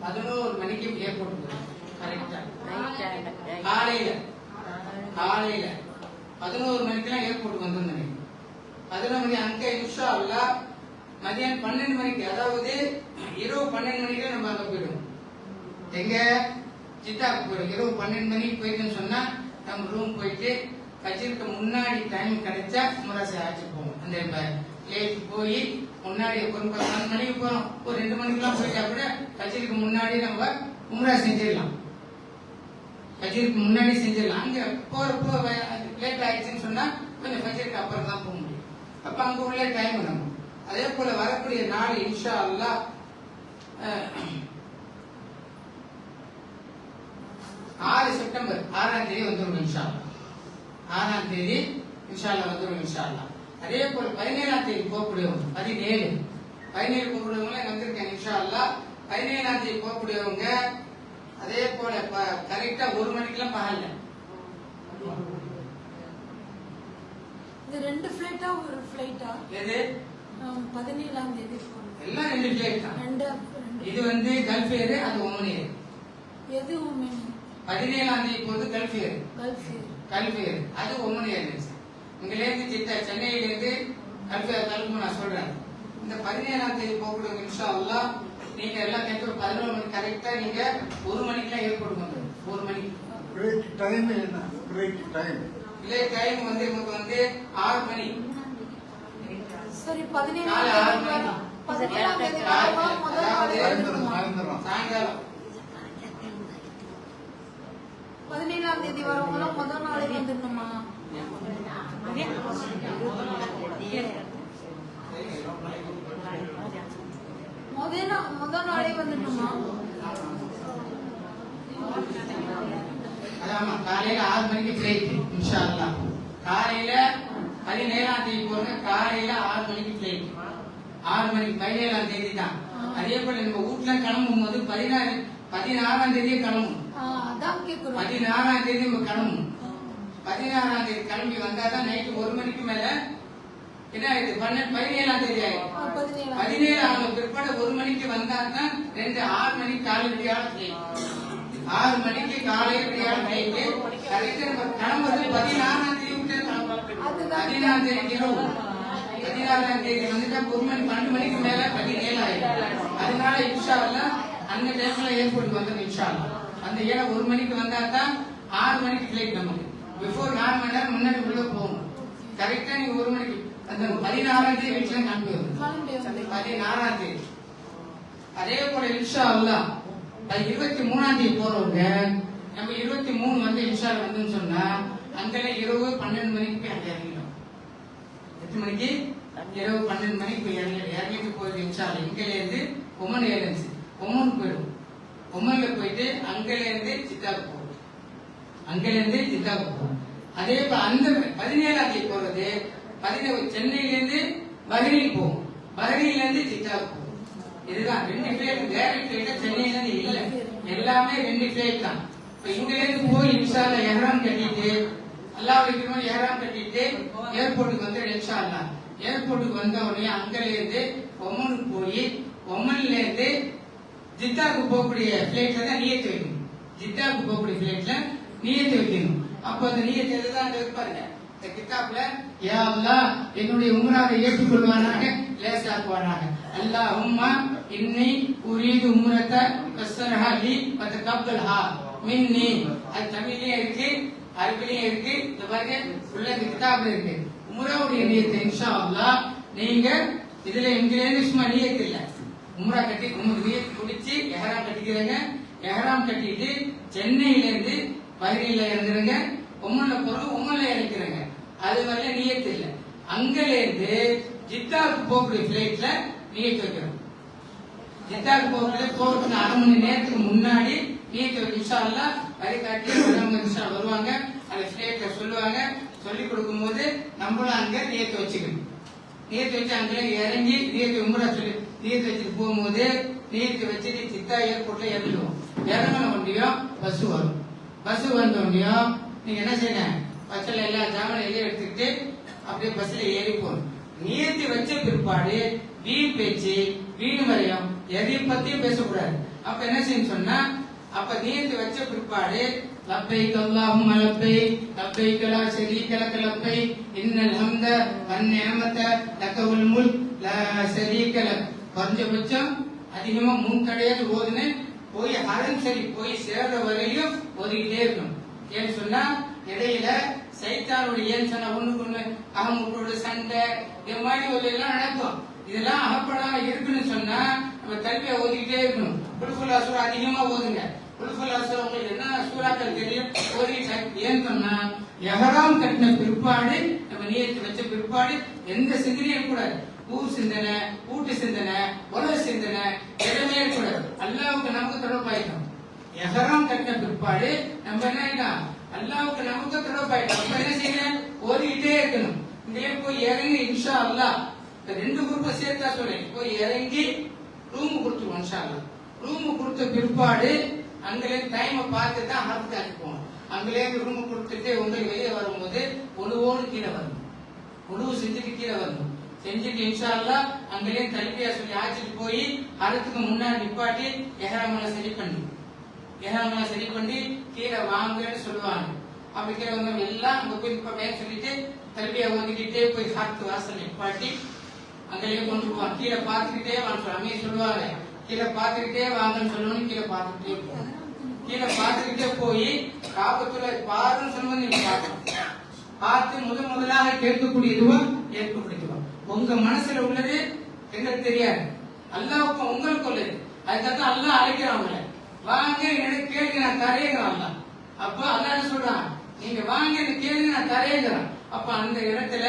11 மணிக்கு ஏர்போர்ட்டுக்கு வரும். கரெக்டா காலையில 11 மணிக்கெல்லாம் ஏர்போர்ட்டுக்கு வந்துருந்தேன். 11 மணி அங்க இன்ஷா அல்லாஹ் மதியம் 12 மணிக்கு அதாவது இரவு 12 மணிக்கு நம்ம அங்க போயிடுவோம். எங்க ஜித்தாக்கு போயிடும். இரவு 12 மணிக்கு போயிட்டுன்னு சொன்னா நம்ம ரூம் போயிட்டு ஃபஜ்ருக்கு முன்னாடி டைம் கிடைச்சா முராசை ஆச்சு போவோம். அந்த லேட் போய் முன்னாடி ஒரு 10 மணிக்கு போறோம், ஒரு 2 மணிக்கெல்லாம் போயிட்டா கூட ஃபஜ்ருக்கு முன்னாடி நம்ம உம்ரா செஞ்சிடலாம். ஃபஜ்ருக்கு முன்னாடி செஞ்சிடலாம். அங்க போறப்போ லேட் ஆயிடுச்சுன்னு சொன்னா கொஞ்சம் ஃபஜ்ருக்கு அப்புறம் தான் போக முடியும். அப்ப அங்க உள்ள டைம் நம்ம அதே போல வரக்கூடிய நாள் இன்ஷா அல்லாஹ் 6 செப்டம்பர் 6ஆம் தேதி வந்துடும் இன்ஷா அல்லாஹ். 6ஆம் தேதி இன்ஷா அல்லாஹ் வந்துடும் இன்ஷா அல்லாஹ். அதே போல 17ஆம் தேதி போகக்கூடியவங்க 17 போகக்கூடியவங்க வந்திருக்காங்க இன்ஷா அல்லாஹ். 17ஆம் தேதி போகக்கூடியவங்க அதே போல கரெக்டா 1 மணிக்கெல்லாம் பகல்ல. இது 2 ஃளைட்டா ஒரு ஃளைட்டா? எது 17ஆம் தேதி எல்லாம் 2 ஃளைட் தான். இது வந்து கல்ஃப் ஏர், அது ஒமன் ஏர். எது ஒமன்? 17ஆம் தேதி போறது கல்ஃப் ஏர். கல்ஃப் ஏர் அது ஒமன் ஏர். இங்கல இருந்து ஜித்தா சென்னையில இருந்து கல்ஃப் நான் சொல்றேன். இந்த 17ஆம் தேதி போகக்கூடிய இன்ஷா அல்லாஹ் நீங்க எல்லாம் கேட்டு 11 மணி கரெக்டா நீங்க 1 மணிக்கெல்லாம் ஏற்படுங்க. 1 மணிக்கு பிரேக் டைம் என்ன? பிரேக் டைம் இல்ல டைம் வந்து உங்களுக்கு வந்து 6 மணி. சரி காலை 6 மணி. 17ஆம் தேதி சாயங்காலம் 17ஆம் தேதி வரவங்க முதல் நாளே வந்துடணுமா? முதல் நாளே வந்துடணுமா? அதாமா காலையில 6 மணிக்கு ஃளைட் இன்ஷா அல்லாஹ். காலையில 17ஆம் தேதி போறங்க, காலையில 6 மணிக்கு ஃளைட். 6 மணிக்கு 17ஆம் தேதி தான். அதே போல நம்ம வீட்ல கிளம்பும் போது 16ஆம் தேதியே கிளம்பும். அதான் கேக்குறோம். 16ஆம் தேதி நம்ம கிளம்பும். 16ஆம் தேதி கிளம்பி வந்தாதான் நைட்டு 1 மணிக்கு மேல என்ன ஆயிடுது? 17ஆம் தேதி ஆயிடும். 17 ஆன பிற்பாடு 1 மணிக்கு வந்தாதான் 6 மணிக்கு காலை விடியால ஃளைட். 6 மணிக்கு காலையில விடியால ஃளைட். கரெக்டா நம்ம கிளம்புறது 16ஆம் தேதி விட்டு கிளம்பலாம். 16ஆம் தேதி இரவு 16ஆம் தேதி வந்துட்டா 1 மணி 12 மணிக்கு மேல 17 ஆயிடும். அதனால இன்ஷா அல்லாஹ் அந்த டைம்ல ஏர்போர்ட் வந்து இன்ஷா அல்லாஹ் அந்த 1 மணிக்கு வந்தாதான் 6 மணிக்கு ஃளைட் நமக்கு. பிஃபோர் 4 மணி நேரம் முன்னாடி உள்ள போகணும். கரெக்டா நீங்க 1 மணிக்கு அந்த 16ஆம் தேதி வீட்டுல கிளம்பி வரும். 16ஆம் தேதி. அதே போல இன்ஷா அல்லாஹ் 23ஆம் தேதி போறவங்க நம்ம 23 வந்து இன்ஷா வந்துன்னு சொன்னா அங்கெல்லாம் இரவு 12 மணிக்கு போய் அங்க இறங்கிடும். 8 மணிக்கு இரவு 12 மணிக்கு போய் இறங்கிட்டு போயிட்டு இன்ஷா அல்லாஹ் இங்கல இருந்து ஒமன் ஏர்லைன்ஸ் ஒமன் போயிடும். ஒமன்ல போயிட்டு அங்கல இருந்து ஜித்தாவுக்கு போகும். அங்கல இருந்து ஜித்தாவுக்கு போகும். அதே போல அந்த 17ஆம் தேதி போறது சென்னையில இருந்து பஹ்ரைன் போகும். பஹ்ரைன்ல இருந்து ஜித்தாவுக்கு போகும். இதுதான் 2 ஃளைட். டைரக்ட் ஃளைட் சென்னையில இருந்து இல்ல, எல்லாமே 2 ஃளைட் தான். இப்ப இங்க இருந்து போய் இன்ஷா அல்லாஹ் இஹ்ராம் கட்டிட்டு அல்லாஹ்வுடைய கிருபையால இஹ்ராம் கட்டிட்டு ஏர்போர்ட்டுக்கு வந்து இன்ஷா அல்லாஹ் ஏர்போர்ட்டுக்கு வந்த உடனே அங்கல இருந்து ஒமனுக்கு போய் ஒமன்ல இருந்து ஜித்தாவுக்கு போகக்கூடிய ஃளைட்ல தான் நியத் வைக்கணும். ஜித்தாவுக்கு போகக்கூடிய ஃளைட்ல நியத் வைக்கணும். அப்ப அந்த நியத் எதுதான் இருப்பாருங்க இந்த கிதாப்ல, யா அல்லாஹ் என்னுடைய உம்ராவை ஏற்றுக்கொள்வானாக, லேசாக்குவானாக. அல்லாஹும்ம இன்னி உரீது உம்ரத ஃபஸ்ஸர்ஹா லி வதகப்பல்ஹா மின்னி. அது தமிழ்லயே இருக்கு, அரபிலயே இருக்கு. இந்த பாருங்க உள்ள இந்த கிதாப்ல இருக்கு. உம்ராவுடைய நியத் இன்ஷா அல்லாஹ் நீங்க இதுல எங்கேயும் சும்மா நியத் இல்ல, உம்ரா கட்டி உங்களுக்கு நியத் முடிச்சு இஹ்ராம் கட்டிக்கிறீங்க. இஹ்ராம் கட்டிட்டு சென்னையில இருந்து பஹ்ரைன்ல இறங்குறீங்க. ஒமன்ல போறது ஒமன்ல இறங்குறீங்க. அது வரல நியத் இல்ல. அங்கல இருந்து ஜித்தாவுக்கு போகக்கூடிய ஃளைட்ல நியத் வைக்கிறோம். ஜித்தாவுக்கு போறதுக்கு 1/2 மணி நேரத்துக்கு முன்னாடி நியத் வைக்க இன்ஷா அல்லாஹ் வழிகாட்டி இன்ஷா வருவாங்க. அந்த ஃளைட்ல சொல்லுவாங்க. சொல்லி கொடுக்கும் போது நம்மளும் அங்க நியத் வச்சுக்கணும். நியத் வச்சு அங்க இறங்கி நியத் உம்ரா சொல்லி நியத் வச்சுட்டு போகும்போது நியத் வச்சுட்டு ஜித்தா ஏர்போர்ட்ல இறங்குவோம். இறங்கின உடனேயும் பஸ் வரும். பஸ் வந்த உடனேயும் நீங்க என்ன செய்யணும்? பஸ்ல எல்லா ஜாமான் எல்லாம் எடுத்துக்கிட்டு அப்படியே பஸ்ல ஏறி போகணும். நியத்தி வச்ச பிற்பாடு வீண் பேச்சு வீண் வரையும் எதையும் பத்தியும் பேசக்கூடாது. அப்ப என்ன செய்யணும் சொன்னா, அப்ப நியத்தி வச்ச பிற்பாடு லப்பைக் அல்லாஹும்ம லப்பைக் லப்பைக் லா ஷரீக லக லப்பைக் இன்னல் ஹம்த வன் நிஅமத லக வல் முல்க் லா ஷரீக லக். கொஞ்சபட்சம் அதிகமா 3 தடவை ஓதுன்னு போய் ஹரம் சரி போய் சேர்ற வரையும் ஓதிக்கிட்டே இருக்கணும். ஏன்னு சொன்னா இடையில சைத்தானுடைய ஏன்னு சொன்னா ஒண்ணுக்கு ஒண்ணு அகமுட்டோட சண்டை இது மாதிரி ஒரு எல்லாம் நடக்கும். இதெல்லாம் அகப்படாம இருக்குன்னு சொன்னா நம்ம தல்பியா ஓதிக்கிட்டே இருக்கணும். குல்ஃபுல் அஸ்ஸூரா அதிகமா ஓதுங்க. குல்ஃபுல் அஸ்ஸூரா உங்களுக்கு என்ன சூறாக்கள் தெரியும் ஓதிட்டு ஏன் சொன்னா எஹராம் கட்டின பிற்பாடு நம்ம நியத்து வச்ச பிற்பாடு எந்த சிந்தனையும் கூடாது. ஊர் சிந்தனை, ஊட்டு சிந்தனை, உலக சிந்தனை எதுவுமே இருக்கக்கூடாது. அல்லாவுக்கு நமக்கு தொடர்பாயிட்டோம். எஹராம் கட்டின பிற்பாடு நம்ம என்ன ஆயிட்டோம், அல்லாவுக்கு நமக்கு தொடர்பாயிட்டோம். நம்ம என்ன செய்யணும், ஓதிக்கிட்டே இருக்கணும். இங்கே போய் இறங்கி இன்ஷா அல்லாஹ் ரெண்டு குரூப்பை சேர்த்தா சொல்றேன். போய் இறங்கி ரூம் கொடுத்துருவோம். இன்ஷா அல்லாஹ் ரூம் கொடுத்த பிற்பாடு அங்கே டைமை பார்த்து தான் ஹர்ஃப் அனுப்புவோம். அங்கே ரூம் கொடுத்துட்டு உங்களுக்கு வெளியே வரும்போது ஒழுவோடு கீழே வரணும். ஒழுவு செஞ்சுட்டு கீழே வரணும். செஞ்சுட்டு இன்ஷா அல்லாஹ் அங்கே தல்பியா சொல்லி ஆச்சிட்டு போய் அதுக்கு முன்னாடி நிப்பாட்டி எஹராமெல்லாம் சரி பண்ணி கீழே வாங்கன்னு சொல்லுவாங்க. அப்படி கீழே வந்தவங்க எல்லாம் அங்க போய் நிப்பாட்டியே சொல்லிட்டு தல்பியா ஓதிக்கிட்டே போய் ஹாத்து வாசல் நிப்பாட்டி அங்கேயே கொண்டு போவாங்க. கீழே பார்த்துக்கிட்டே வாங்க சொல்லுவாங்க. சொல்லுவாங்க கீழே பார்த்துக்கிட்டே வாங்கன்னு சொல்லணும். கீழே பார்த்துக்கிட்டே போவாங்க. கீழே பார்த்துக்கிட்டே போய் காபத்துல பாருன்னு சொல்லும்போது நீங்க பார்க்கணும். பார்த்து முதலாக கேட்கக்கூடியதுவா ஏற்கக்கூடியதுவா உங்க மனசுல உள்ளது எங்களுக்கு தெரியாது. அல்லாவுக்கும் உங்களுக்கு உள்ளது. அதுக்காக அல்லாஹ் அழைக்கிறாங்க. வாங்க எனக்கு கேளுங்க நான் தரேங்கிறான் அல்லாஹ். அப்ப அல்லாஹ் என்ன சொல்றான், நீங்க வாங்க எனக்கு கேளுங்க நான் தரேங்கிறான். அப்ப அந்த இடத்துல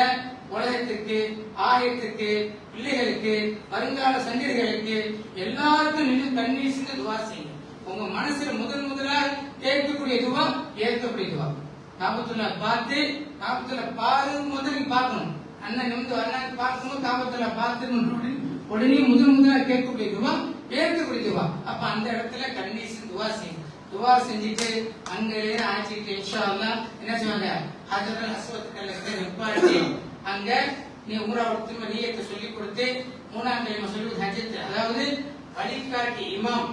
உலகத்துக்கு, ஆயத்துக்கு, பிள்ளைகளுக்கு, வருங்கால சந்ததிகளுக்கு எல்லாருக்கும் நின்று கண்ணீர் சிந்து துவா செய்யுங்க. உங்க மனசுல முதலாக கேட்கக்கூடிய துவா ஏற்கக்கூடிய துவா. காபத்துல்லா பார்த்து காபத்துல பாருங்க போது நீங்க பார்க்கணும். அண்ணன் நிமிந்து அண்ணன் பார்க்கும்போது காபத்துல பார்த்து உடனே முதலாக கேட்கக்கூடிய துவா ஏற்கக்கூடிய துவா. அப்ப அந்த இடத்துல கண்ணீர் துவா செய்யுங்க. துவா செஞ்சுட்டு அங்கே ஆச்சிட்டு இன்ஷா அல்லாஹ் என்ன செய்வாங்க, ஹஜ்ரல் அஸ்வத் கல்லுக்கு நிப்பாட்டி அங்க நீ உம்ராவுக்கு திரும்ப நியத்தை சொல்லி கொடுத்து மூணாம் டைம் சொல்லி ஹஜ்ஜத், அதாவது வழிகாட்டி இமாம்